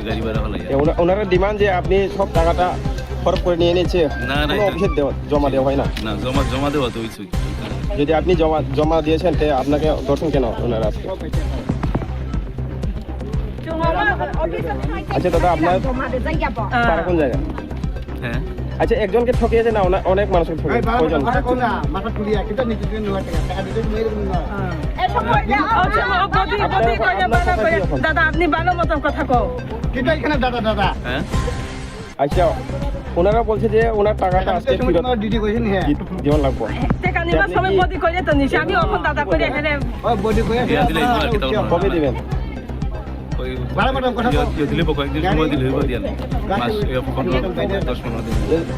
গাড়ি ভাড়া হলে ওনারা ডিমান্ড যে আপনি সব টাকাটা খরচ করে নিয়ে নিয়েছে না অফিসে জমা দেওয়া হয় না না জমা দেওয়া তো হইছে যদি আপনি জমা দিয়েছেন তে আপনাকে দর্শন কেন ওনারা আজকে আচ্ছা দাদা আপনার কোন জায়গা হ্যাঁ আচ্ছা একজনকে ঠকিয়েছে না অনেক মানুষকে ঠকিয়েছে কয়জন দাদা আপনি ভালো মতন কথা কও হ্যাঁ আচ্ছা ওনারা বলছে যে ওনার টাকাটা আজকে জীবন লাগবো টাকা নিবার সময় বডি কইলে তো নিছি আমি এখন দাদা কইলে এখানে বডি কইয়া দিলে কবে দিবেন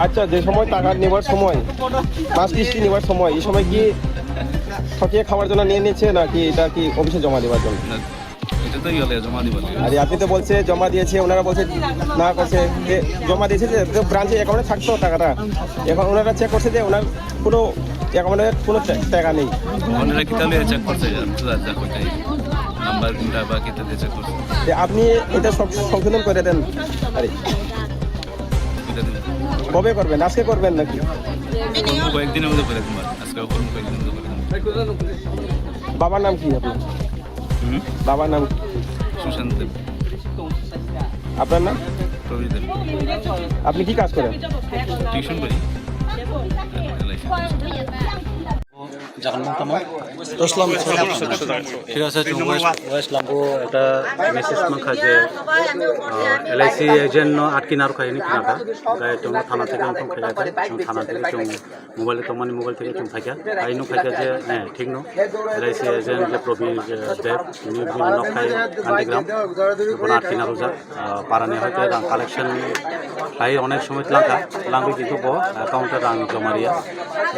আচ্ছা যে সময় টাকা নেবার সময় মাস কিস্তি নেবার সময় এই সময় কি ঠকিয়ে খাওয়ার জন্য নিয়ে নিচ্ছে নাকি এটা কি অফিসে জমা দেওয়ার জন্য আরে আপনি তো বলছে জমা দিয়েছে ওনারা বলছে না করছে যে জমা দিয়েছে যে ব্রাঞ্চে অ্যাকাউন্টে থাকতো টাকাটা এখন ওনারা চেক করছে যে ওনার কোনো অ্যাকাউন্টে কোনো টাকা নেই চেক করছে নাম্বার দিনটা বা কিতাতে চেক করছে আপনি এটা সব সংশোধন করে দেন আরে কবে করবেন আজকে করবেন নাকি কয়েকদিনের মধ্যে করে তোমার আজকে কয়েকদিনের মধ্যে করে বাবার নাম কি আপনার? বাবার নাম সুশান্ত দেব। আপনার নাম? প্রবীর দেব। আপনি কি কাজ করেন? টিউশন করি। ঠিক আছে ওয়েস্ট লাম্বো এটা মেসেজ মাখা যে LIC এজেন্ট আটকি নার খাইনি কিনাকা গায়ে চং থানা থেকে চং খাইয়া চং থানা থেকে চং মোবাইল তোমানি মোবাইল থেকে চং খাইয়া আইনো খাইয়া যে হ্যাঁ ঠিক নো LIC এজেন্ট যে প্রবীর দেব উনি বিভিন্ন নখাই কান্দিগ্রাম এখন আটকি নার যা পারানি হয়তো রাং কালেকশন খাই অনেক সময় লাঙ্গি কিন্তু অ্যাকাউন্টে রাং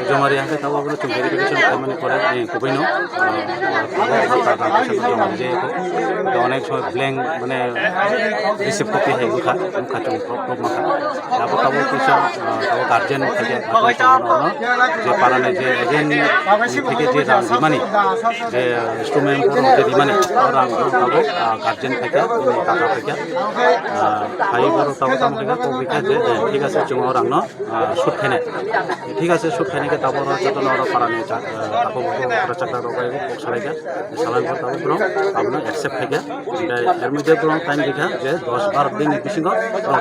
জমারিয়া হাতে তাও আমরা চং ভেরিফিকেশন মানে করে কুবাইনো যে অনেক সময় ব্ল্যাঙ্ক মানে রিসিভ কপি হয় মুখা চং প্রব মাখা তারপর তাবো পয়সা তাবো গার্জেন থেকে যে পারানে যে এজেন্ট থেকে যে রাং দিমানি যে স্টুডেন্ট যে দিমানি রাং তাবো গার্জেন থেকে টাকা থেকে ভাই বড় তাবো তাম থেকে কবিকা যে ঠিক আছে চং রাং ন সুদ খাইনাই ঠিক আছে সুদ খাইনাইকে তাবো যতন পারানে তাবো চাকরা রগাই সারাইকা সালাম তাবো ব্রং তাবো एक्सेप्ट खाइया एम ब्रं टाइम देखा जे 10-12 दिन बिसिंग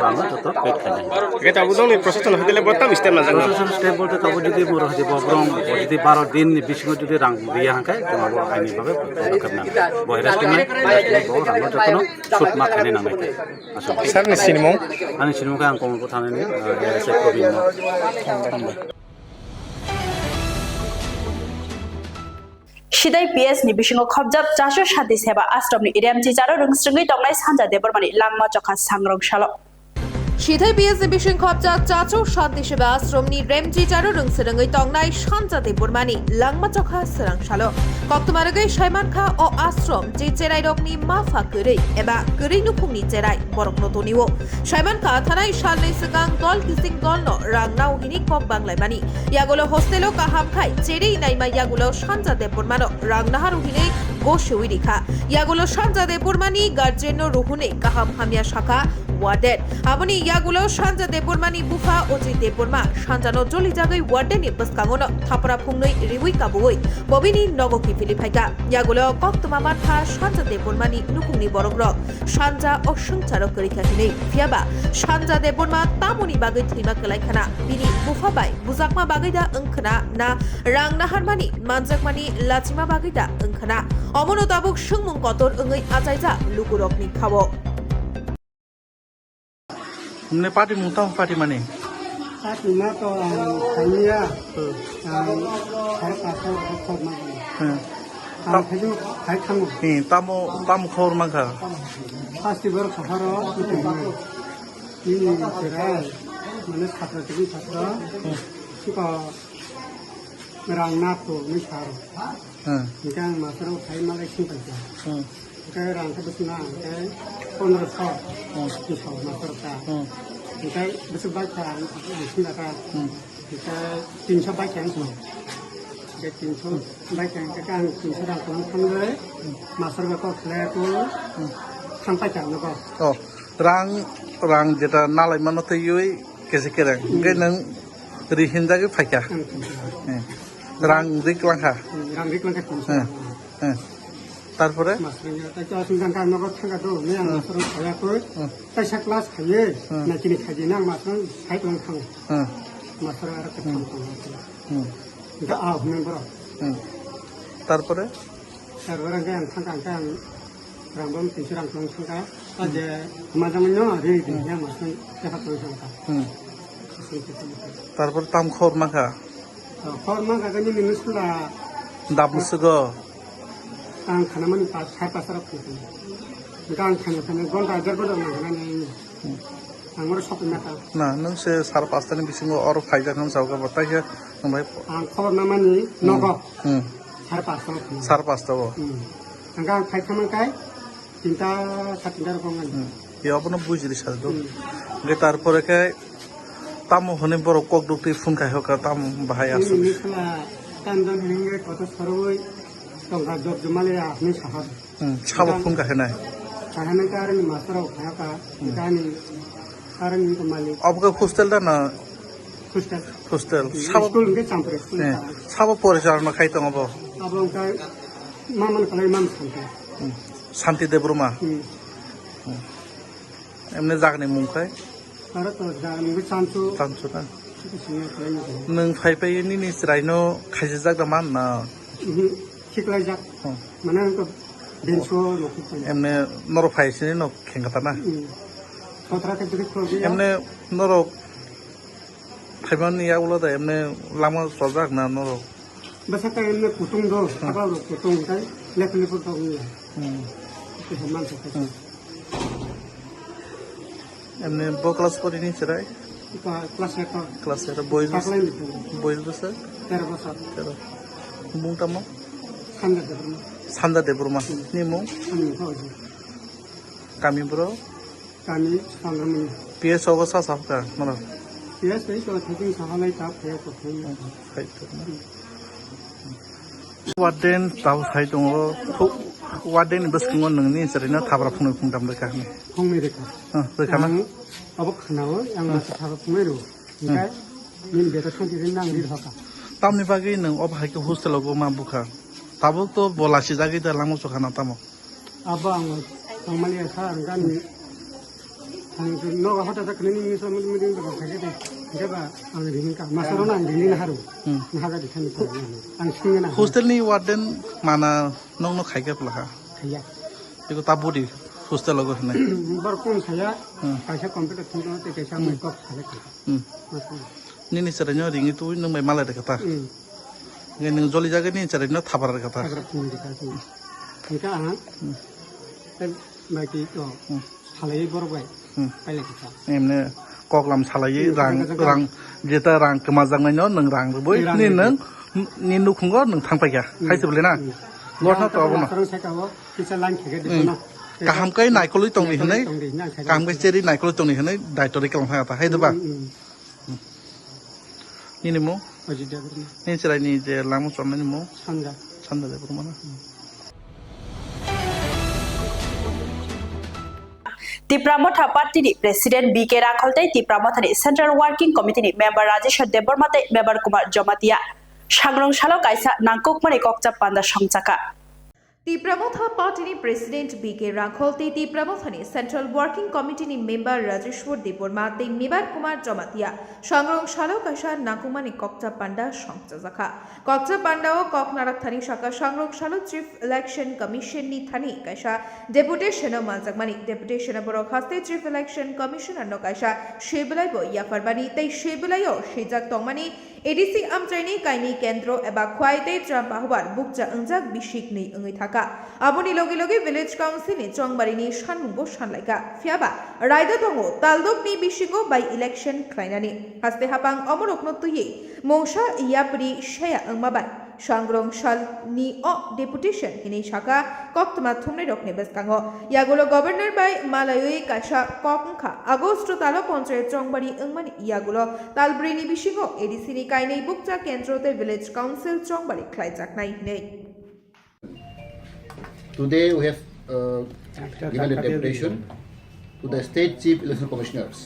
रां जत पेट खाइनाय गे ताबो दं प्रशासन हदिले बतम स्टेप ना जानो प्रशासन स्टेप बोलते ताबो जदि बर हदि ब्रं जदि 12 दिन बिसिंग जदि रां दिया हांखाय जोंबो आइनि भाबे करना बहिरास्टिमेन्ट बो रां जतन सुद मा खाइनाय नामाय आसो सर नि सिनेमा आनि सिनेमाखौ आं कमलपुर थानायनि एसे Prabin Sidai PS ni bisingo khobjab chaso shadi seba astromni iramji jaro rungsrungi tongnai sanja debormani langma chokha sangrong shalo সিধাই PS বিশিং খবজা চাচো শান্তি সেবা আশ্রমনি রেমজি চারো রংসরঙ্গই টংনাই সানজা দেবরমানি লাংমা চখা সরাংশালো কক্তমারগৈ সাইমান খা ও আশ্রম যে চেরাই রকনি মাফা কरै এবা কरै নুখুংনি চেরাই বরক নতনিও সাইমান খা থানাই সালनै সিগাং দল কিসিং দল ন রাংনাও হিনি কক বাংলাইমানি ইয়াগুলো হোস্টেলো কাহাম খাই চেরেই নাইমা ইয়াগুলো সানজা দেবরমানো রাংনাহা রুহিনে গোশউই রেখা ইয়াগুলো সানজা দেবরমানি গার্জেন রুহুনে কাহাম হামিয়া শাখা ওয়ার্ডেন আবনি ইয়াগুলো সানজা দেবরমানি বুফা অজি দেবরমা সানজানো জলি জাগৈ ওয়ার্ডেনি বসকাঙ্গনো থাপরা ফুংनै রিউই কাবুই ববিনি নগকি ফিলিফাইকা ইয়াগুলো কক্তমা মাথা সানজা দেবরমানি নুকুংনি বরংর সানজা ও সংচারক করিখাখিনে ফিয়াবা সানজা দেবরমা তামনি বাগৈ থৈমা কলাইখানা বিনি বুফা বাই বুজাকমা বাগৈদা ओंखना ना रां नाहारमानि मानजाकमानि लाचिमा बागैदा ओंखना अमनो ताबुक सुंमुं कतर ओङै आजायजा लुकुरकनि खावो हमने पार्टी मुता पार्टी माने पार्टी मा तो खानिया खाय पासो खबर माने हां खाजु खाय खामो तामो खबर माखा फास्टि बर खहारो इ जेरा माने छात्र तिबि छात्र सिका रां नाखौ मिसारो निकां मासरो खाय मालाय सिंपाइजा ओमफ्राय रांखौ बसना ओमफ्राय 1500 बिसाव मासरता ओमफ्राय बिसोर बायखा सिंगाता ओमफ्राय 300 बायखा बे 300 बायखा आं 300 रांखौ थांबाय मासरखौ खालायखौ थांबायखा नगो रां जेटा नालाय मानो थैयै केसे केरे ओंखाय नों रिहिनजागै फायखा रां रिक्लांखा তারপরে তারপরে তারপর তাম খবর মাখা দাবুসগো आं खानामोन साय पासाराव फैदों आं खानायखायनो घन्टा देर घन्टा नांगोन आं आं सपिं नाका ना नों से 5:30 बिसिङाव आरो फायजा नों जावगा बताइयो ओमफ्राय आं खबर नामानि नग 5:30 आं फायखामोनखाय 3টা 3:30 रकम यावनो बुजिरि सारदो गे तारपरेखाय तामो हने बर कक दुक्ति फुनखाय होका ताम बाहाय आसु तानजन हिंगे कत सरवै तंगा जब जमाले आपने साहब साबो फुनखा हेनाय कहने कारण मास्टर खाका गानी कारण को मालिक अबका हॉस्टेल दा ना हॉस्टेल साबो स्कूल के चांपरे साबो परिचालन खाइ तंगबो अब उनका Maman kalau imam sampai. শান্তি দেবরমা এমনি জাগনি মুখাই Kalau tu jangan mungkin santu. চানছো না Itu semua kalian. নों ফাইপাইनि निस्रायनो खायसे जागदामान ना Siklai jak. Mana itu bensu lokal. এমনি নর ফাইসিনি ন খেঙ্গাতানা Kontrak itu kalau এমনি নর ফাইবানি ইয়াগুলো দা এমনি লামা সজাক না নর Basta kayo na putong do, apa lo putong kay level putong niya. Itu zaman sekali. এমনি ব ক্লাস পড়ি নি সেরাই Itu kelas itu. ক্লাস এটা বইজ Kaklan itu. বইজ বসে Tera besar. তেরো মুংটামো Sanda itu. সান্দা দেবরমা নিমু Kami tahu sih. কামি ব্র Kami sanggup ini. PS অবস্থা সাফকা মানে Biasa itu thinking sahalai tak saya putong. Warden ताव साइ दङ वार्डेन बसखौ नोंनि जेरैनो थाब्रा फुंनो फुंदाम रोखाखौ Kami dekat. रोखाना Abang kenal yang masih harap meru. Enggak. Ini betul kan jadi nang di haka. तामनि बागै नों अबहायखौ हस्टेलाव मा बुखा ताबो तो बलासि जागै दा लामो सखाना तामो Abang Malaysia sekarang kan no hotel tak kena ni sama mending tak pakai deh. Coba ang dingin ka. Masalah nang dingin haru. Nahaga di sana tu. Ang singin na. हस्टेलनि warden माना नों नो खायगा प्लाहा Kaya. बेखौ ताबुदि हस्टेलाव गो होनाय Berpun saya. Kaisa komputer tinggal tu kaisa makeup saya. निनि सेरैनो रिङि तु नों मै मालाय देखता नों नों जलि जागै नि सेरैनो थाबार देखता Agak pun dekat. Jika bagi itu halai berbaik. Pilih kita. एमने कगलाम सालायै रां जेता रां कमाजांनायनो नों रां बय नि नों निनु खुंगो नों थांपायगा हायजोबलेना लटना तो अबनो Sekarang saya kau kita lain kaya di sana. गाहामकै नायखलै तंनि हनै गाहामकै जेरै नायखलै तंनि हनै दायटरि खालाम हायाता हायदोबा निनिमो Wajib dia beri. नि सेरायनि जे लामु सननायनि मो Sanda. सान्दा दे बरमाना तिप्रामथा पार्टीनि प्रेसिडेंट बीके राखलते तिप्रामथानि सेंट्रल वर्किंग कमिटीनि मेंबर राजेश्वर देबबर्माते मेंबर कुमार जमातिया सांग्रं सालो कायसा नांकुकमनि ककचाप पान्दा संचाका তিপ্রামথা পার্টিনি প্রেসিডেন্ট বিকে রাখলতে তিপ্রামথানি সেন্ট্রাল ওয়ার্কিং কমিটিনি মেম্বার রাজেশ্বর দেববর্মা তে মেবার কুমার জমাতিয়া সংগ্রং শালক আশা নাকুমানি ককচা পান্ডা সংচা জাখা ককচা পান্ডা ও ককনারাক থানি শাখা সংগ্রং শালক চিফ ইলেকশন কমিশন নি থানি কাইসা ডেপুটেশন ও মালজাকমানি ডেপুটেশন বড় খাস্তে চিফ ইলেকশন কমিশনার ন কাইসা শেবলাই বো ইয়াফারবানি তাই শেবলাইও সেজাক তংমানি এডিসি আমচাইনি কাইনি কেন্দ্র এবা খোয়াইতে ট্রাম্পাহবার বুকজা অংজাক বিশিক নেই অঙ্গই থাকা আবনি লগে লগে ভিলেজ কাউন্সিলনি চংবারিনি সানমুঙ্গো সানলাইকা ফিয়াবা রায়দা দङ তালদকনি বিশিগো বাই ইলেকশন খ্লাইনানি হাস্তে হাপাং অমরকনতুয়ে মৌসা ইয়াপরি শেয়া অংমাবাই সংগ্রং শাল নি অ ডেপুটেশন হিনি শাখা কক্তমা থুমনে রকনে বেসকাঙ্গ ইয়াগুলো গভর্নর বাই মালায়ই কাশা ককংখা আগস্ট তালো পঞ্চায়েত চংবারি অংমানি ইয়াগুলো তালব্রেনি বিশিগো এডিসিনি কাইনেই বুকজা কেন্দ্রতে ভিলেজ কাউন্সিল চংবারি খ্লাইজাক নাই নেই Today we have given a deputation to the state chief election commissioners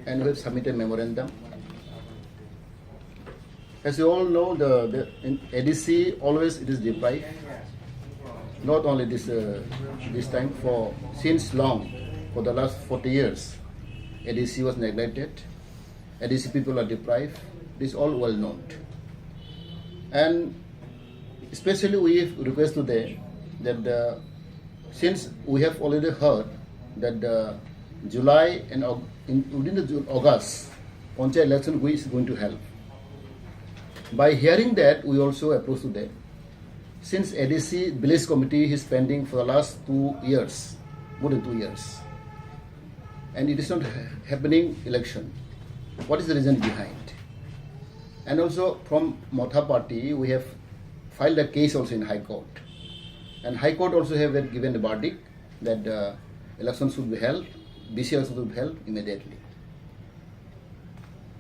and we have submitted memorandum. As you all know, the in ADC always it is deprived. Not only this time, for since long, for the last 40 years, ADC was neglected. ADC people are deprived. This is all well known. And especially we request today that since we have already heard that July and within the August, Panchayat election is going to help. By hearing that, we also approach today. Since ADC village committee is pending for the last 2 years, more than 2 years, and it is not happening election. What is the reason behind? And also from Motha party, we have filed a case also in High Court. And High Court also have given a verdict that election should be held, BC election should be held immediately.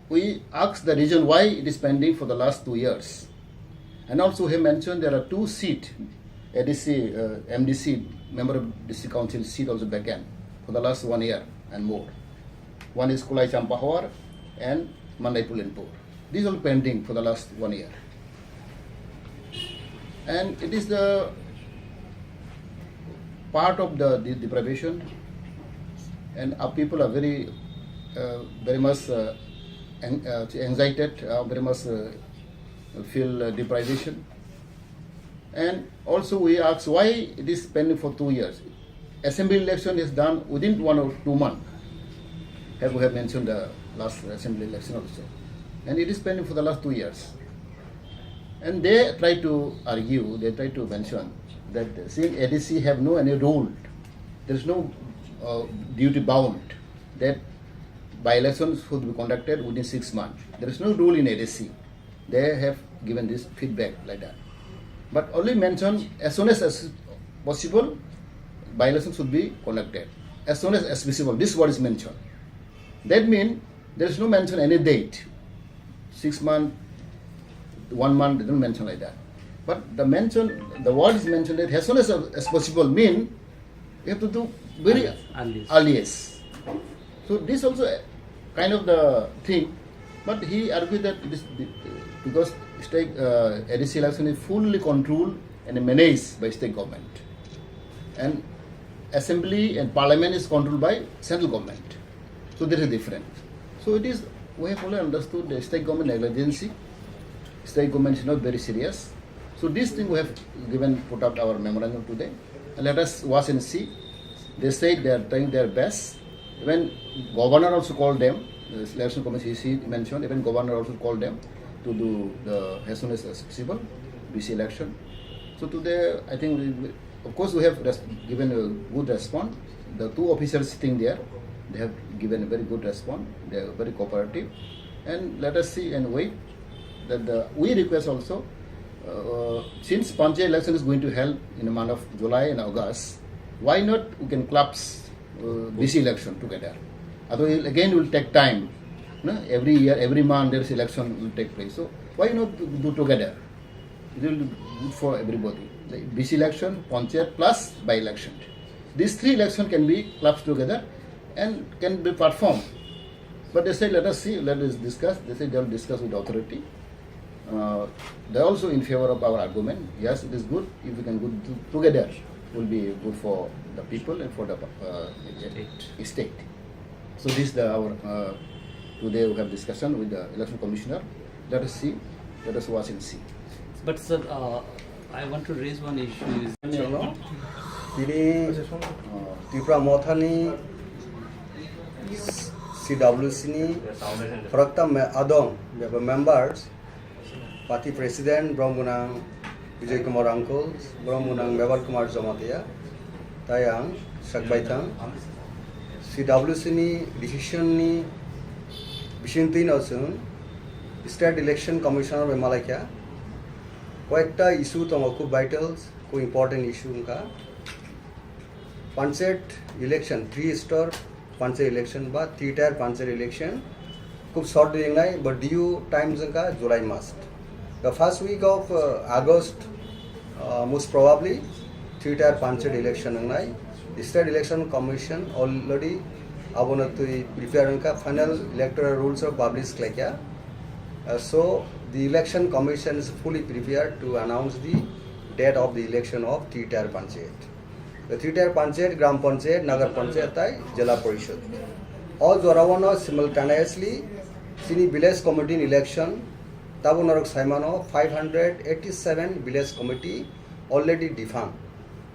We asked the reason why it is pending for the last 2 years. And also he mentioned there are 2 seats, ADC, MDC, member of district council seat also vacant for the last 1 year and more. One is Kulai Champahawar and Mandai Pulenpur. These are pending for the last 1 year. and it is the part of the deprivation, and our people are very much anxiety, very much feel deprivation. And also we ask why it is pending for 2 years. Assembly election is done within 1 or 2 months. We have mentioned the last assembly election also. And it is pending for the last 2 years. And they try to argue, they try to mention that seeing ADC have no any rule, there is no duty bound that by-elections should be conducted within 6 months. There is no rule in ADC. They have given this feedback like that. But only mention as soon as possible, by-elections should be conducted. As soon as possible, this word is mentioned. That means there is no mention any date. 6 months, 1 month, they don't mention like that. But the word is mentioned that as soon as possible mean you have to do very earliest. So this also kind of the thing. But he argued that it is because state ADC election is fully controlled and managed by state government, and assembly and parliament is controlled by central government. So there is a difference. So it is, we have only understood the state government negligence. State government is not very serious. So this thing we have put up our memorandum today, and let us watch and see. They say they are trying their best. Even governor also called them. The election commission he mentioned. Even governor also called them to do the as soon as possible BC election. So today I think of course we have given a good response. The 2 officers sitting there, they have given a very good response. They are very cooperative, and let us see and wait. That we request also. Since Panchayat election is going to held in the month of July and August, why not we can collapse BC election together? Otherwise, again, it will take time. No? Every year, every month, there is election will take place. So why not do together? It will be good for everybody. The BC election, Panchayat plus by-election. These 3 elections can be collapsed together and can be performed. But they say, let us see, let us discuss. They say they will discuss with the authority. They are also in favor of our argument. Yes, it is good if we can go together. It will be good for the people and for the state. So this is our today we have discussion with the election commissioner. Let us see. Let us watch and see. But sir, I want to raise one issue. Tripura Mothani CWC Farakta Adong, we have members. Party President Brahmunang Vijay Kumar Uncles, Brahmunang Mevar Kumar Jamatia, Tayang, Shakbaitang, CWC ni decision ni Bishintin Osun, State Election Commissioner Memalakya, Quite issue to vital, co important issue ka. Panchayat election, 3-star Panchayat election, but 3-tier Panchayat election, खूब short doing नाई, but due times का July must. The first week of August, most probably 3-tier Panchayat election नाई. The State Election Commission already abonatui prepare का final electoral rules of published like क्या. So the Election Commission is fully prepared to announce the date of the election of 3-tier Panchayat. The 3-tier Panchayat, Gram Panchayat, Nagar Panchayat, Jala Parishad. All Zoravana simultaneously, Sini Village Committee election, Tabu Narok Saimano, 587 village committee already defunct.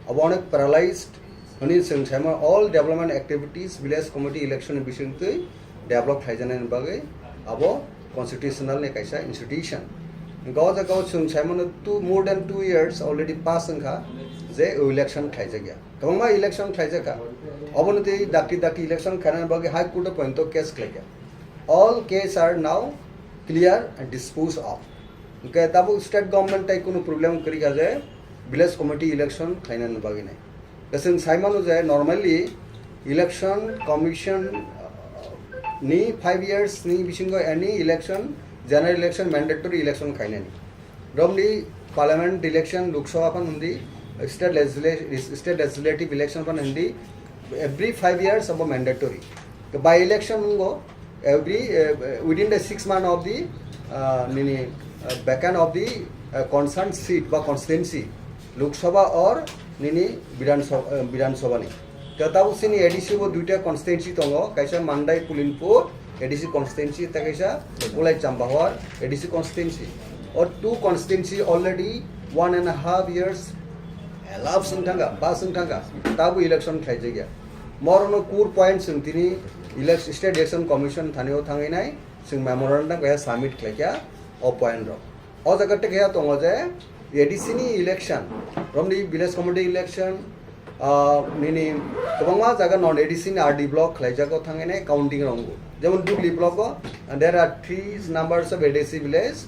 Abonak paralyzed, Hunil Singh Saima, all development activities, village committee election Bishunti, developed Hajan and Bagay, Abo, constitutional Nekaisa institution. Gaza Gauch Singh Saimano, more than 2 years already passed in Ka, they election Kaizaga. Toma election Kaizaga. Obonati Daki election Kanabagi High Court appointed case clicker. All cases are now clear and disposed of. Okay, tabu state government tai kuno problem kari kaje village committee election khainan bagi nai. Lekin Simon je normally election commission ni 5 years ni bisingo any election general election mandatory election khainani. Normally parliament election Lok Sabha pan hundi state legislative election pan hundi every 5 years of mandatory. The by election go every within the 6 months of the vacant of the concerned seat বা constituency Lok Sabha or nini বিধানসভা ni তাও সিনি ADC বো দুইটা constituency দङ কাইসা মান্দাই Pulinpur ADC constituency তা কাইসা গোলাই চাম্বাহার ADC constituency or two constituency already 1.5 years elapsed sung thanga ba sung thanga tabu election khaijai gya morono kur point sung tini election state election commission thaneo thangai nai sung memorandum ga submit khlaikia o point ro o jaga te kya tongo je ADC ni election from the village committee election nini tobangma jaga non ADC ni RD block khlaijago thangai nai counting rongo jemon Dugli block and there are 3 numbers of ADC village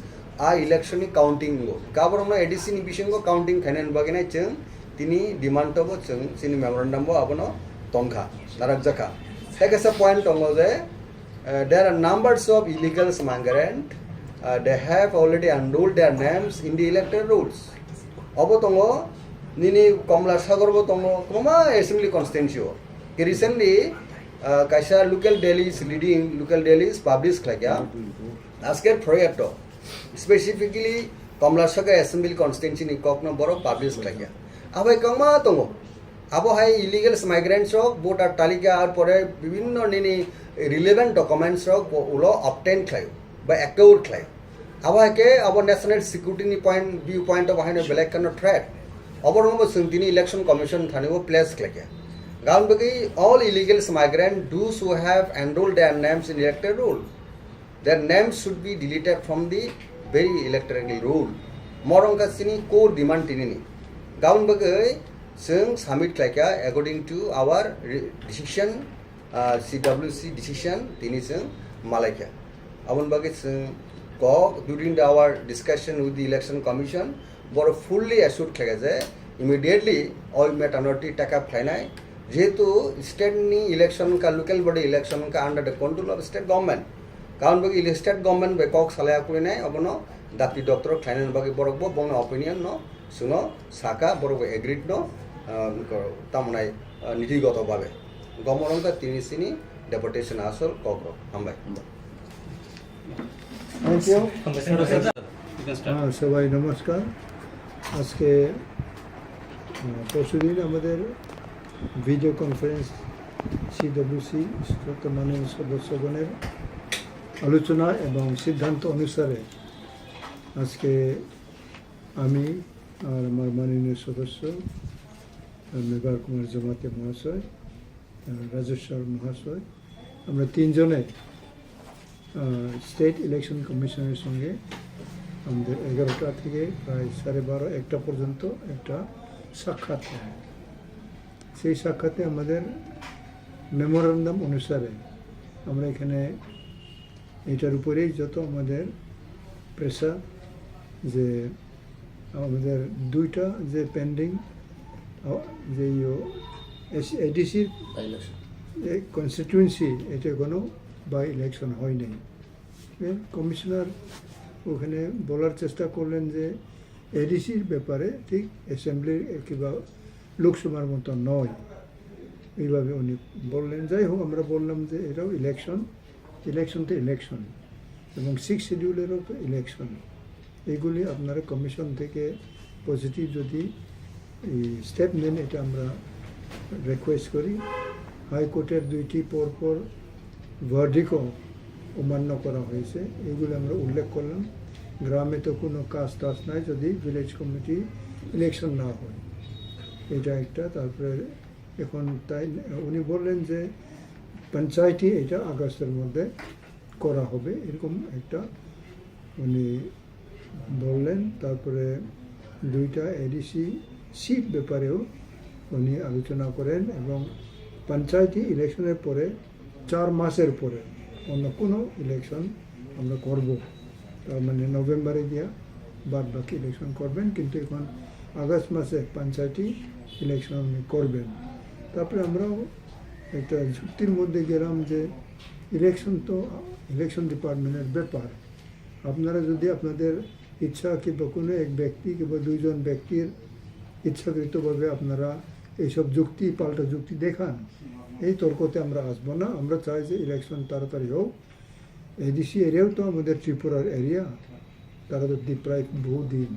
election counting go kaborong ADC ni bising go counting khainen bagina cheng tini demand to bo cheng sini memorandum bo abono tongkha darak jaka tekasa point tongo je there are numbers of illegal migrant they have already enrolled their names in the electoral rolls obo tongo nini Komla Sagar bo tongo koma assembly constituency recently kaisa local dailies leading local dailies published khlagya asker project specifically Komla Sagar assembly constituency ni kokno boro publish khlagya abai kama tongo abo hai illegal migrants rok voter talika ar pore bibhinno nini relevant documents rok ulo obtain khlai ba account khlai abo ke abo national security ni point view point of hine black kind of threat obormo sungtini election commission thanebo place khlagya gaun bagi all illegal migrants those who have enrolled their names in electoral roll their names should be deleted from the very electoral roll morong ka sini core demand tinini gaun bagai sung submit khlaika according to our decision CWC decision tini sung malaika abon bagai sung ko during our discussion with the election commission boro fully assured khlaika je immediately all matter taka phainai jehetu state ni election ka local body election ka under the control of state government কারণ বাকি state government বে cock সালায়া করে নাই অবনো ডাক্তি doctor খাইনান বাকি বরকবো বং opinion ন Suno সাকা বরকবো agreed ন তামনাই নীতিগতভাবে গমরঙ্কা তিনি সিনি ডেপুটেশন আসল কগ্র হামবাই থ্যাংক ইউ সবাই নমস্কার আজকে পরশুদিন আমাদের ভিডিও কনফারেন্স সিডব্লিউসি মাননীয় সদস্যগণের আলোচনা এবং সিদ্ধান্ত অনুসারে আজকে আমি আর আমার মাননীয় সদস্য মেঘার কুমার জমাতে মহাশয় রাজেশ্বর মহাশয় আমরা তিনজনে স্টেট ইলেকশন কমিশনের সঙ্গে আমাদের 11টা থেকে প্রায় 12:30-1টা পর্যন্ত একটা সাক্ষাৎ হয় সেই সাক্ষাতে আমাদের মেমোরান্ডাম অনুসারে আমরা এখানে এটার উপরেই যত আমাদের প্রেসার যে আমাদের দুইটা যে পেন্ডিং যে এডিসির কনস্টিটিউয়েন্সি এটা কোনো বাই ইলেকশন হয় নাই কমিশনার ওখানে বলার চেষ্টা করলেন যে এডিসির ব্যাপারে ঠিক অ্যাসেম্বলির কিংবা লোকসভার মতো নয় এইভাবে উনি বললেন যাই হোক আমরা বললাম যে এটাও ইলেকশন তো ইলেকশন এবং 6 শিডিউলেরও তো ইলেকশন এগুলি আপনারা কমিশন থেকে পজিটিভ যদি স্টেপ নেন এটা আমরা রিকোয়েস্ট করি হাইকোর্টের 2টি পরপর ভার্ডিকও অমান্য করা হয়েছে এগুলো আমরা উল্লেখ করলাম গ্রামে তো কোনো কাজ টাজ নাই যদি ভিলেজ কমিটি ইলেকশন না হয় এটা একটা তারপরে এখন তাই উনি বললেন যে পঞ্চায়েতই এটা আগস্টের মধ্যে করা হবে এরকম একটা উনি বললেন তারপরে 2টা এডিসি সিট ব্যাপারেও উনি আলোচনা করেন এবং পঞ্চায়েতই ইলেকশনের পরে 4 মাসের পরে অন্য কোনো ইলেকশন আমরা করব তার মানে নভেম্বরে গিয়া বাদ বাকি ইলেকশন করবেন কিন্তু এখন আগস্ট মাসে পঞ্চায়েতই ইলেকশন উনি করবেন তারপরে আমরাও একটা যুক্তির মধ্যে গেলাম যে ইলেকশন তো ইলেকশন ডিপার্টমেন্টের ব্যাপার আপনারা যদি আপনাদের ইচ্ছা কিংবা কোনো এক ব্যক্তি কিংবা 2 জন ব্যক্তির ইচ্ছাকৃতভাবে আপনারা এইসব যুক্তি পাল্টা যুক্তি দেখান এই তর্কতে আমরা আসবো না আমরা চাই যে ইলেকশন তাড়াতাড়ি হোক এডিসি এরিয়াও তো আমাদের ত্রিপুরার এরিয়া তারা তো প্রায় বহুদিন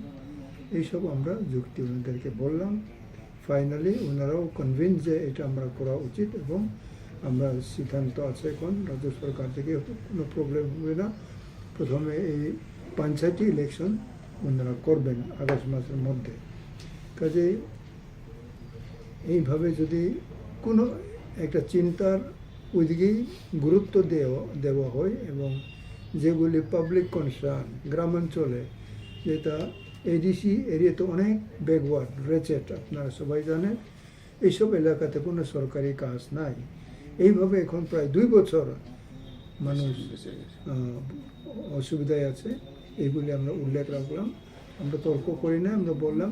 এইসব আমরা যুক্তি ওনাদেরকে বললাম। ফাইনালি ওনারাও কনভিন্স যে এটা আমরা করা উচিত এবং আমরা সিদ্ধান্ত আছে এখন রাজ্য সরকার থেকে কোনো প্রবলেম হবে না। প্রথমে এই পঞ্চায়েত ইলেকশন ওনারা করবেন আগস্ট মাসের মধ্যে। কাজে এইভাবে যদি কোনো একটা চিন্তার ওইদিকেই গুরুত্ব দেওয়া হয় এবং যেগুলি পাবলিক কনসার্ন গ্রামাঞ্চলে, যেটা এডিসি এরিয়াতে অনেক ব্যাকওয়ার্ড রেচেট, আপনারা সবাই জানেন, এইসব এলাকাতে কোনো সরকারি কাজ নাই। এইভাবে এখন প্রায় 2 বছর মানুষ অসুবিধায় আছে। এইগুলি আমরা উল্লেখ রাখলাম। আমরা তর্ক করি না, আমরা বললাম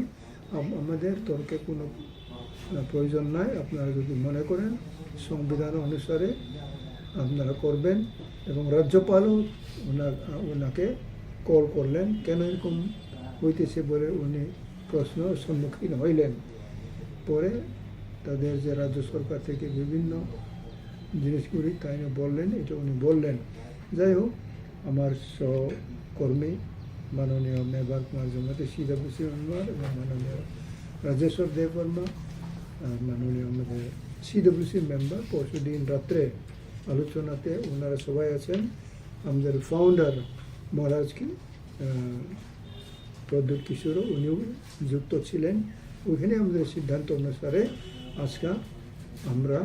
আমাদের তর্কে কোনো প্রয়োজন নাই। আপনারা যদি মনে করেন সংবিধান অনুসারে আপনারা করবেন। এবং রাজ্যপালও ওনাকে কল করলেন, কেন এরকম হইতেছে বলে উনি প্রশ্নের সম্মুখীন হইলেন। পরে তাদের যে রাজ্য সরকার থেকে বিভিন্ন জিনিসগুলি তাই বললেন, এটা উনি বললেন। যাই হোক, আমার সহকর্মী মাননীয় মেবার কুমার জমাতে CWC মেম্বার এবং মাননীয় রাজেশ্বর দেববর্মা, মাননীয় আমাদের CWC মেম্বার, পরশু দিন রাত্রে আলোচনাতে ওনারা সবাই আছেন। আমাদের ফাউন্ডার মহারাজকে প্রদ্যুৎ কিশোর উনিও যুক্ত ছিলেন। ওইখানে আমাদের সিদ্ধান্ত অনুসারে আজকে আমরা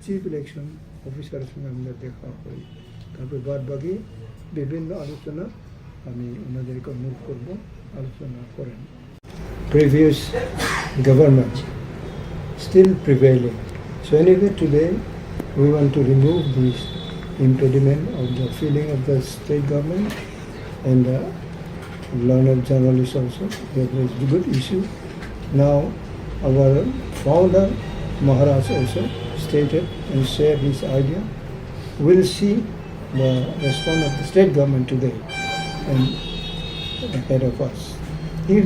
চিফ ইলেকশন অফিসারের সঙ্গে আমাদের দেখা করি। তারপরে বাদ বাকি বিভিন্ন আলোচনা আমি ওনাদেরকে অনুরোধ করব আলোচনা করেন। Previous government still prevailing. So anyway, today we want to remove this impediment of the feeling of the state government, and learned journalists also. That was a good issue. Now our founder Maharaj also stated and shared his idea. We'll see the response of the state government today and ahead of us. If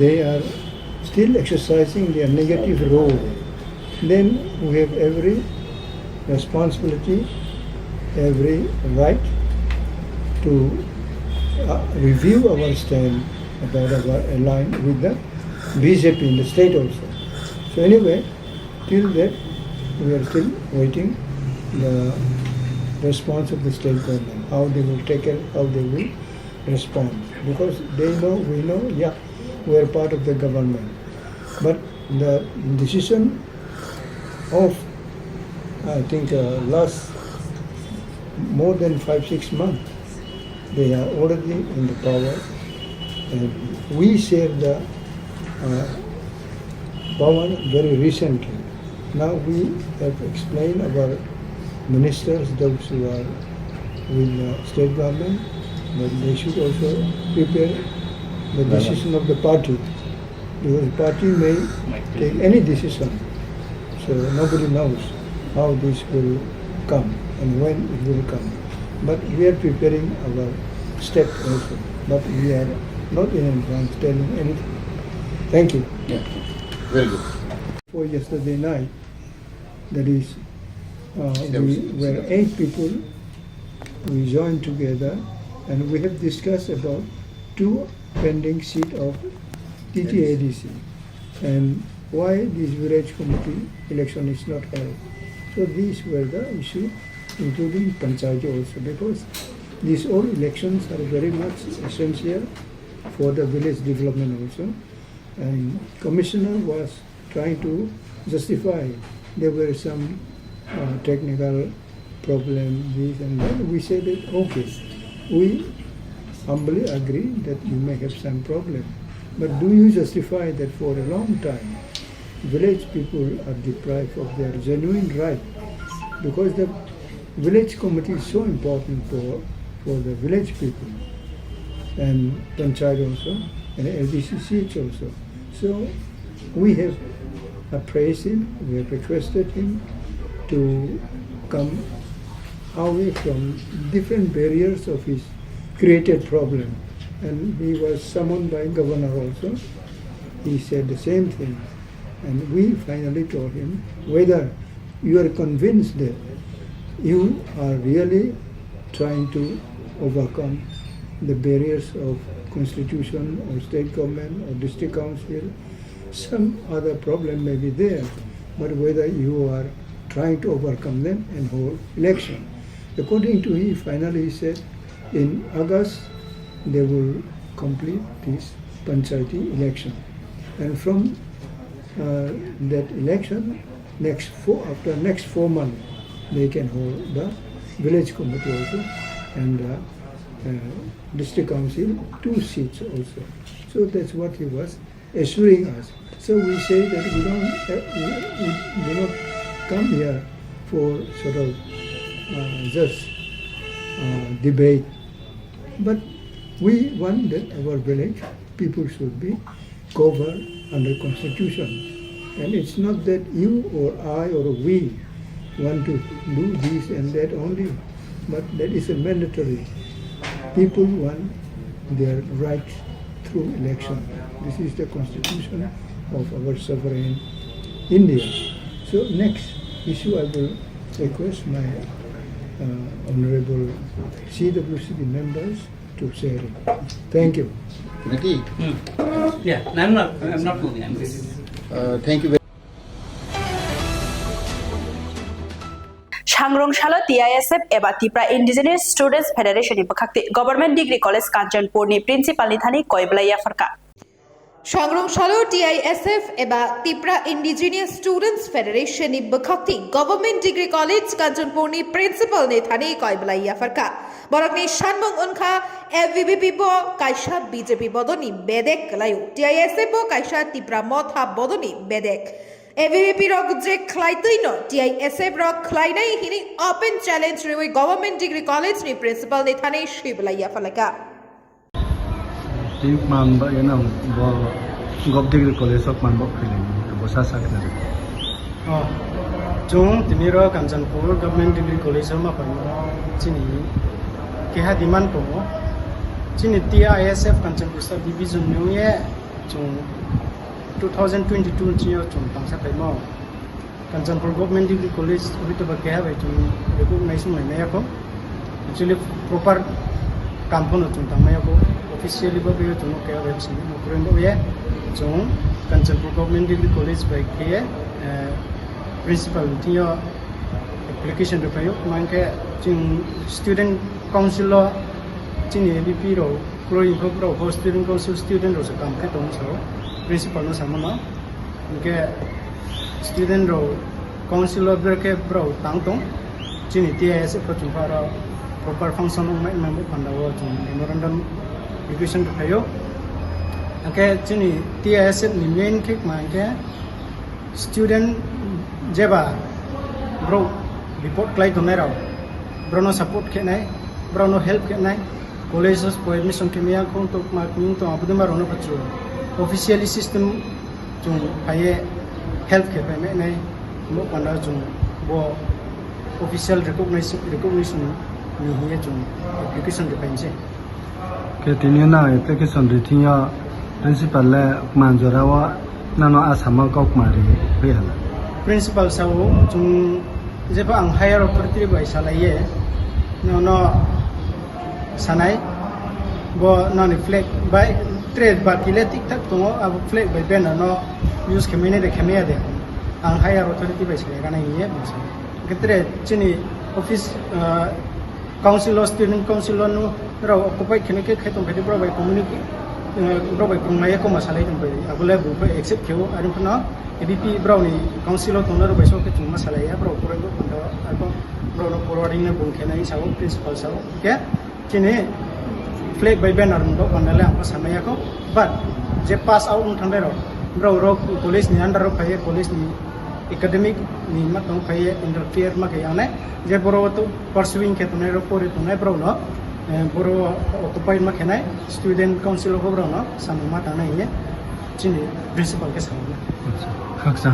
they are still exercising their negative role, then we have every responsibility, every right to review our stand about our alliance with the BJP in the state also. So anyway, till that we are still waiting the response of the state government, how they will take it, how they will respond. Because they know, we know, yeah, we are part of the government. But the decision of, I think, last more than 5-6 months, they are already in the power, and we share the power very recently. Now we have explained our ministers, those who are with the state government, but they should also prepare the decision of the party, because the party may take any decision. So nobody knows how this will come and when it will come. But we are preparing our step also. But we are not in advance telling anything. Thank you. Yeah. Very good. For yesterday night, that is, we were 8 people. We joined together and we have discussed about 2 pending seat of TTADC and why this village committee election is not held. So these were the issues, including Panchayat also, because these all elections are very much essential for the village development also. And Commissioner was trying to justify there were some technical problem, this and that. We said that okay, we humbly agree that you may have some problem, but do you justify that for a long time village people are deprived of their genuine right? Because the village committee is so important for the village people, and Panchayat also, and LDC seats also. So we have appraised him, we have requested him to come away from different barriers of his created problem. And he was summoned by governor also. He said the same thing. And we finally told him whether you are convinced that you are really trying to overcome the barriers of constitution or state government or district council, some other problem may be there, but whether you are trying to overcome them and hold election. According to he, finally he said in August they will complete this panchayati election, and from that election, after next 4 months, they can hold the village committee also and district council 2 seats also. So that's what he was assuring us. So we say that we do not come here for sort of just debate, but we want that our village people should be covered under constitution, and it's not that you or I or we want to do this and that only, but that is a mandatory. People want their rights through election. This is the constitution of our sovereign India. So next issue I will request my honorable CWCB members to share it. Thank you. Yeah, I'm not moving. I'm busy. Thank you very सांग्रंशाला TISF एबा Tripura indigenous students federation नि बखाक्ति government degree college Kanchanpur नि principal नि थानी कयबलाया फरका সংগ্রামশালো TISF एबा Tripura indigenous students federation नि बखाक्ति government degree college Kanchanpur नि principal नि थानी कयबलाया फरका बरकनि सानमंग उनखा FVBP बो कायसा BJP बदनि बेदेक लायो TISF बो कायसा त्रिपुरा मथा बदनि बेदेक AVP रक जे खलाइतैनो TISF रक खलाइनाय हिनि ओपन चैलेंज रिवे गवर्नमेंट डिग्री कॉलेज नि प्रिंसिपल नि थाने शिबलाया फलका टिप मानबा yana bo gov degree college of manbok feeling to bosa sakna jong timiro kanjanpur government degree college ma pan chini keha demand po chini TISF kanjanpur sa division new ye jong 2022 chiyo chung pangsa paimo Kanchanpur Government Degree College ubito ba kaya bai chung recognize mai na yako actually proper kampono chung tang mai yako officially ba bi chung kaya bai sin mo kurendo ye chung Kanchanpur Government Degree College bai kaya principal tiyo application de payo manke chung student council lo chini AVP ro pro info pro student council student ro sa kam ke tong so principal no samano ke student ro council of ke bro tang tong chini TISF ko chumpara proper function of my member pandawo chung memorandum education payo ke chini TISF ni main ke ke student jeba bro report klai to nero bro no support ke nai bro no help ke nai colleges po admission ke mia kon to ma ning to abu ma rono pachu officially system chung paye help ke pa me nai mo panda chung bo official recognition ni hiya chung application de painse ke tinia application rithia principal la manjora nano asama kok mari behala principal sao chung jeba ang higher authority bai salaye no sanai bo non flag by trade ba kiletik tak to ab flag by ben no use kemene de kemia de ang higher authority bai sele kana ye basa ketre chini office council of student council no ro occupy kene ke khetom phedi bro by community bro by kumaya ko masalai tum bai abule bu bai accept kyo arin phna AVP bro ni council of toner bai so ke chung masalai ya bro pore go phanda ako bro no forwarding ne bung khena ni sao principal sao ke chini flag by banner ndo panale ang samaya ko but je pass out ng thangre ro bro police ni under paye police ni academic ni matong paye interfere ma kaya ne je bro to pursuing ke tunai ro pore tunai bro no bro occupied ma khenai student council ko bro no samma ta na ye chini principal ke samna khaksa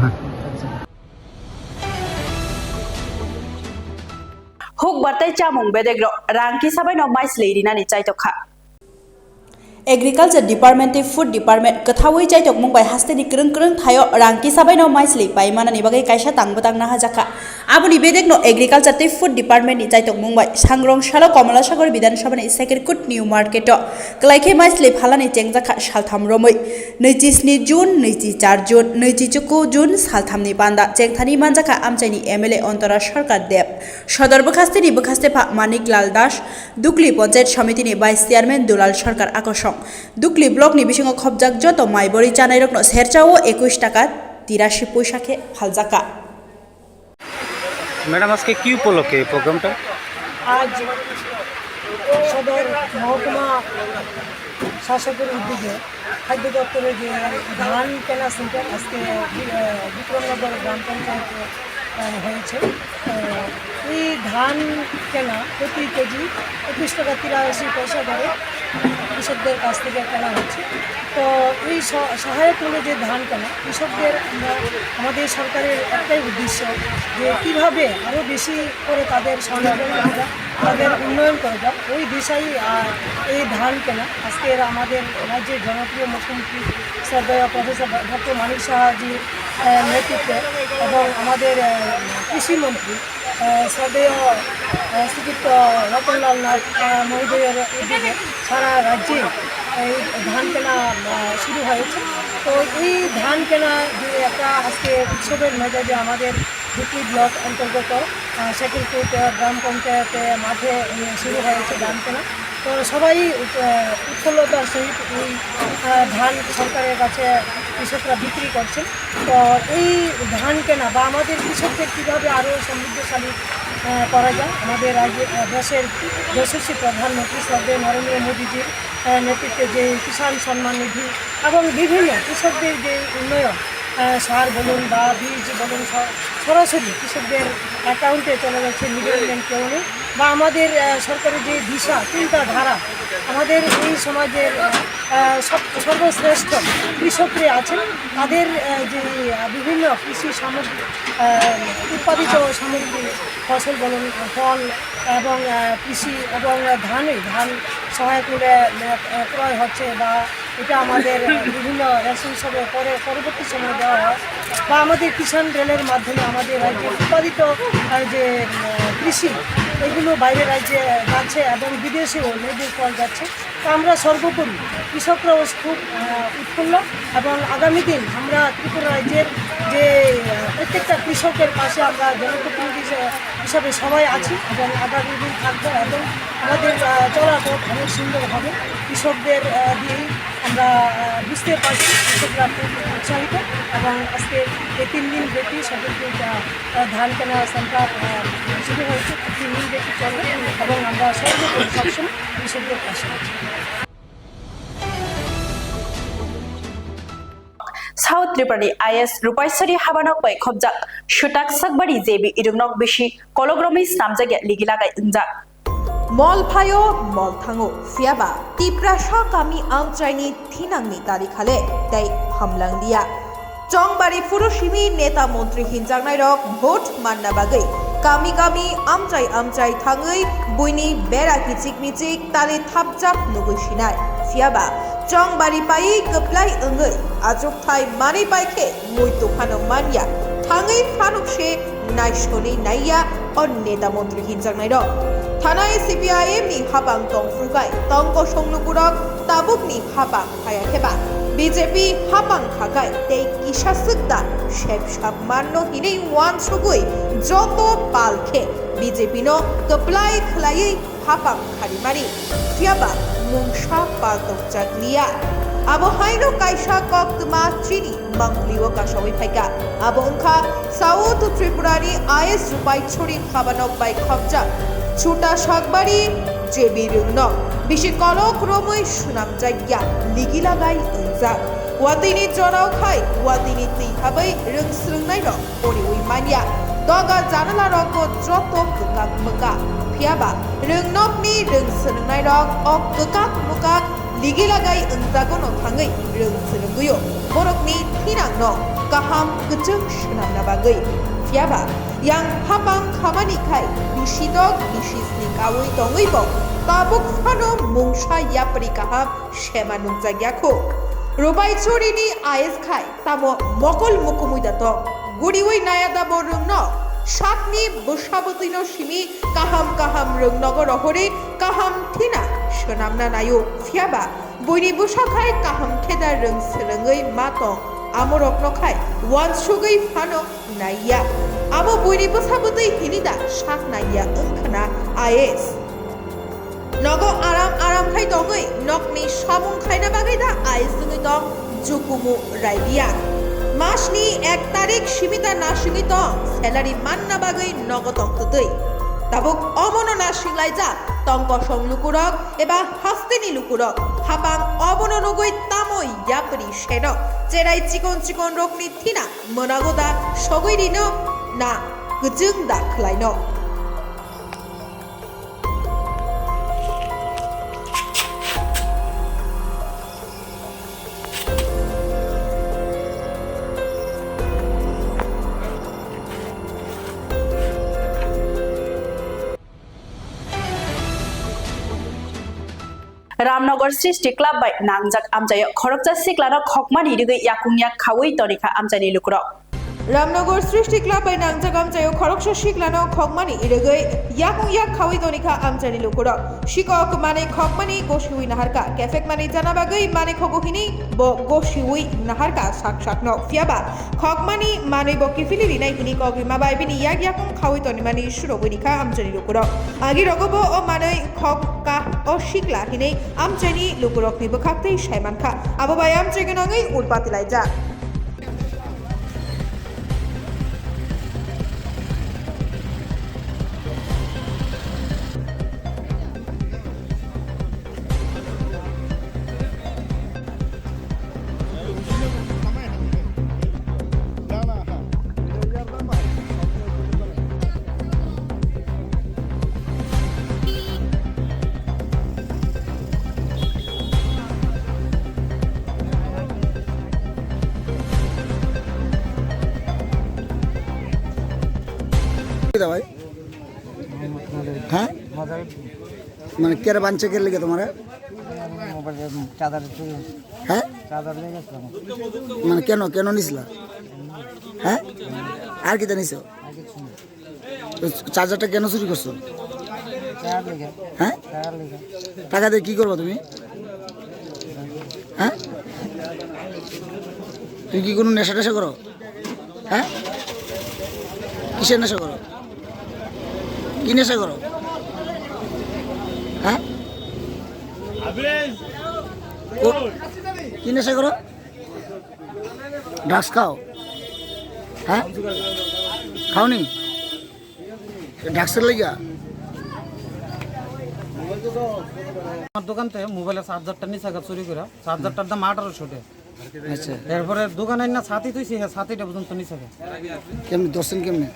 Huk bartai chamung bedegro rangki sabai no mais leirina ni chai tokha Agriculture Department Food Department kethawi jaitok mungbai hasteni kereng thayo rangki sabai no maisli pai mana ni bagai kaisa tangbotang na hajaka aboni bedek no Agriculture te Food Department ni jaitok mungbai sangrong salo Komala Sagar Bidhan Sabha ni Second New Market klaikhe maisli phalani chengjaka saltham romoi 27 June 24 June 24 June saltham ni banda chengthani manjaka amchaini MLA Ontara Sarkar Deb Sodor Bokhaste ni Bokhaste Pha Manik Lal Das Dukli Panchayat Samiti ni Vice Chairman Dulal Sarkar Akosong Dukli Block ni bisingo khobjak joto maibori chanai rokno serchao 21 টাকা 83 পয়সা ke phaljaka madam আজকে কি উপলক্ষে এই প্রোগ্রামটা আজ সদর মহকুমা শাসকের উদ্যোগে খাদ্য দপ্তরের যে ধান কেনা সেন্টার আজকে বিক্রমনগর গ্রাম পঞ্চায়েতে হয়েছে এই ধান কেনা প্রতি কেজি 21 টাকা 83 পয়সা করে কৃষকদের কাছ থেকে কেনা হচ্ছে তো এই সহায়ক মূল্যে যে ধান কেনা কৃষকদের আমরা আমাদের সরকারের একটাই উদ্দেশ্য যে কীভাবে আরও বেশি করে তাদের স্বনির্ভর করা যায় তাদের উন্নয়ন করা যায় ওই দিশাই এই ধান কেনা আজকের আমাদের রাজ্যের জনপ্রিয় মুখ্যমন্ত্রী শ্রদ্ধেয় প্রফেসর ডক্টর মানিক সাহাজির নেতৃত্বে এবং আমাদের কৃষিমন্ত্রী শ্রদ্ধেয় শ্রীযুক্ত রতনলাল নাথ মহোদয়ের উদ্যোগে সারা রাজ্যে এই ধান কেনা শুরু হয়েছে তো এই ধান কেনা যে একটা আজকে উৎসবের মেজাজে আমাদের দুটি ব্লক অন্তর্গত শেখিরপুর গ্রাম পঞ্চায়েতে মাঠে শুরু হয়েছে ধান কেনা তো সবাই উৎফুল্লতার সহিত এই ধান সরকারের কাছে কৃষকরা বিক্রি করছেন তো এই ধান কেনা বা আমাদের কৃষকদের কীভাবে আরও সমৃদ্ধশালী করা যায় আমাদের দেশের যশস্বী প্রধানমন্ত্রী শ্রদ্ধেয় নরেন্দ্র মোদীজির নেতৃত্বে যে কিষাণ সম্মান নিধি এবং বিভিন্ন কৃষকদের যে উন্নয়ন সার বলুন বা বীজ বলুন সরাসরি কৃষকদের অ্যাকাউন্টে চলে যাচ্ছে মিডলম্যান কেউ নেই বা আমাদের সরকারের যে দিশা চিন্তাধারা আমাদের এই সমাজের সর্বশ্রেষ্ঠ কৃষকরা আছেন তাদের যে বিভিন্ন কৃষি সামগ্রী উৎপাদিত সামগ্রী ফসল বলুন ফল এবং কৃষি এবং ধান সহায়ক মূল্যে ক্রয় হচ্ছে বা এটা আমাদের বিভিন্ন রেশন হিসাবে পরবর্তী সময় দেওয়া হয় বা আমাদের কিষাণ রেলের মাধ্যমে আমাদের রাজ্যে উৎপাদিত যে কৃষি এগুলো বাইরের রাজ্যে যাচ্ছে এবং বিদেশেও লেবুর ফল যাচ্ছে তো আমরা সর্বোপরি কৃষকরাও খুব উৎফুল্ল এবং আগামী দিন আমরা ত্রিপুরা রাজ্যের যে প্রত্যেকটা কৃষকের পাশে আমরা জনপ্রতিনিধি হিসাবে সবাই আছি এবং আগামী দিন থাকবো এবং আমাদের চলাপথ অনেক সুন্দর হবে কৃষকদের দিয়েই আমরা বুঝতে পারছি কৃষকরা খুব উৎসাহিত এবং আজকে এই 3 দিন ব্যাপী সকলকে ধান কেনা সেন্টার শুরু হয়েছে 3 দিন ব্যাপী চলবে এবং আমরা সর্বোপরি সবসময় কৃষকদের পাশে আছি South Tripura IS Rupaisari Habanok by Khobjak Shutak Sagbari JB Irunok Bishi Kologromi Samjag Ligilagai Injak মল ফায়ো মল থাঙো ফিয়াবা তিপ্রাসা কামি আমচাইনি থিনাংনি তারিখালে তাই হামলাং দিয়া চংবাড়ি ফুরসিমি নেতা মন্ত্রী হিনজাংনাই রক ভোট মান্না বাগৈ কামি কামি আমচাই থাঙৈ বইনি বেড়া কিচিক মিচিক তালে থাপজাপ নুগৈসিনাই ফিয়াবা চংবাড়ি পাই গপ্লাই ওঙৈ আজকথাই মানি পাইখে মই তোখানো মানিয়া থাঙৈ ফানুকসে নাইসনি নাইয়া অন নেতা মন্ত্রী হিনজাংনাই রক থানায় CPIM ni habang tongfrugai tongko songlugurok tabuk ni habang hayakheba BJP habang khagai tei kisasukda shepshap manno hinei wan sugui joto palkhe BJP no kaplai khlai habang kharimari fiaba mungsha paltok jaglia abo haino kaisa koktuma chini mangliwo kasawai phaika abo ongkha South Tripura ni IS Rupaisari Habanok bai khobja Chuta Sagbari JB Irunok Bishi Kolok Romoi Sunam Jagya Ligilagai Injak Watini Jorau Khai Watini Tihabai Rungsrungnai Rok Ori Uimania Doga Janala Roko Joto Kekak Mekak Piaba Rungnok ni Rungsrungnai Rok Ok Kekak Mekak Ligilagai Injagono Thangai Rungsrungguyo Borok ni Tinang no Kaham Kejeng Sunam Nabagai fiaba yang hapang khamani khai bisidok bisisni kawi tongui bo tabuk phano mungsa yapri kaham shema nungjagyakho Rubai chorini AS khai tamo mokol mukumui dato guriwai nayada borungno Shakni bushabutino shimi kaham rungnogo rohore kaham thina shonamna nayo fiaba boini bushakhai kaham kheda rung selengoi matong amorokno khai wan sugoi phano naiya amo boini bushabutui hinida shak naiya ungkhana AS Nogo aram khai dongoi nokni samung khaina bagai da AS dungoi dong jukumu raidia Masni 1 তারিখ Simita নাসিংিত salary Manna বাগৈ নগতং তুই তাবুক অমন নাসিংলাই যা তংক সংলুকুরক এবা হস্তিনি লুকুরক হাপাং অবন নগৈ তামই ইয়াপরি সেন চেরাই চিকন রকনি thinner মনাগোদা সগৈরিন না গজুং দা খলাইন Ramnagar Srishti Club by Nangjak Amjaya Khorokja Siklana Khokmani Dige Yakungya Khawi Tonika Amjani Lukurok Ramnagar Srishti Club by Nangjak Amjaya Khorokja Siklana Khokmani Dige Yakungya Khawi Tonika Amjani Lukurok Shikok Mane Khokmani Goshui Naharka Kefek Mane Janabagai Mane Khogohini Bo Goshui Naharka Sakshakno Fiaba Khokmani Mane Bokifili Nai Hini Kogima Baibini Yakung Khawi Tonimani Shurogunika Amjani Lukurok Agi Rogobo O Mane Khokka O Shikla Hine Amjani Lukurok ni Bukakte Shaiman Kha Abo Bayam Cheganangai Urpatilai Ja ভাই হ্যাঁ মানে কেরা বানছে কে লেগে তোমার হ্যাঁ মানে কেন নিছিলা হ্যাঁ আর কি নিছো চার্জারটা কেন চুরি করছো হ্যাঁ টাকা দিয়ে কি করবো তুমি হ্যাঁ তুমি কি কোনো নেশা টেশা করো হ্যাঁ কিসের নেশা করো কি নেশা করো হ্যাঁ কি নেশা করো ড্রাগস খাও হ্যাঁ খাওনি ড্রাগসের লাগিয়া আমার দোকান থেকে মোবাইলের চার্জারটা নিচে চুরি করে চার্জারটার দাম 1800 টাকা আচ্ছা এরপরে দোকানে না ছাতি তুইছি হ্যাঁ ছাতিটা পর্যন্ত নিচে কেমনি দর্শন কেমনি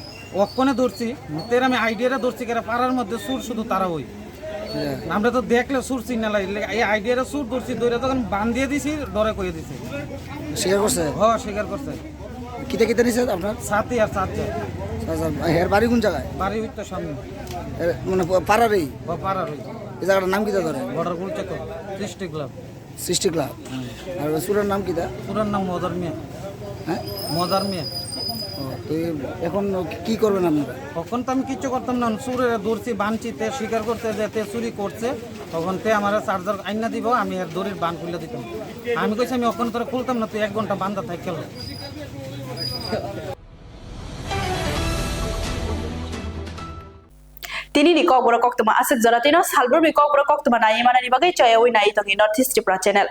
অক্ষণে ধরছি তের আমি আইডিয়াটা ধরছি কেরা পাড়ার মধ্যে সুর শুধু তারা ওই আমরা তো দেখলে সুর চিনা লাগলে এই আইডিয়াটা সুর ধরছি ধরে তখন বান দিয়ে দিছি ডরে কইয়ে দিছি স্বীকার করছে হ্যাঁ স্বীকার করছে কিতে নিছে আপনার ছাতি আর চার্জার এর বাড়ি কোন জায়গায় বাড়ি হইতো সামনে মানে পাড়ারই পাড়ারই এই জায়গাটার নাম কিতা ধরে বর্ডার গুল চেক সৃষ্টি ক্লাব আর সুরের নাম কিতা সুরের নাম মজার মিয়া হ্যাঁ মজার মিয়া তো এখন কি করবেন আপনারা তখন তো আমি কিচ্ছু করতাম না সুরে দৌড়ছি বানছি তে স্বীকার করতে যে তে চুরি করছে তখন তে আমার চার্জার আইনা দিব আমি এর দড়ির বান খুলে দিতাম আমি কইছি আমি ওখানে তোরা খুলতাম না তুই 1 ঘন্টা বান্ধা থাক খেলো তিনি ni kok boro kok tuma asik zaratino salbur mi kok boro kok tuma nai mana ni bagai chaya oi nai tongi North East Tripura channel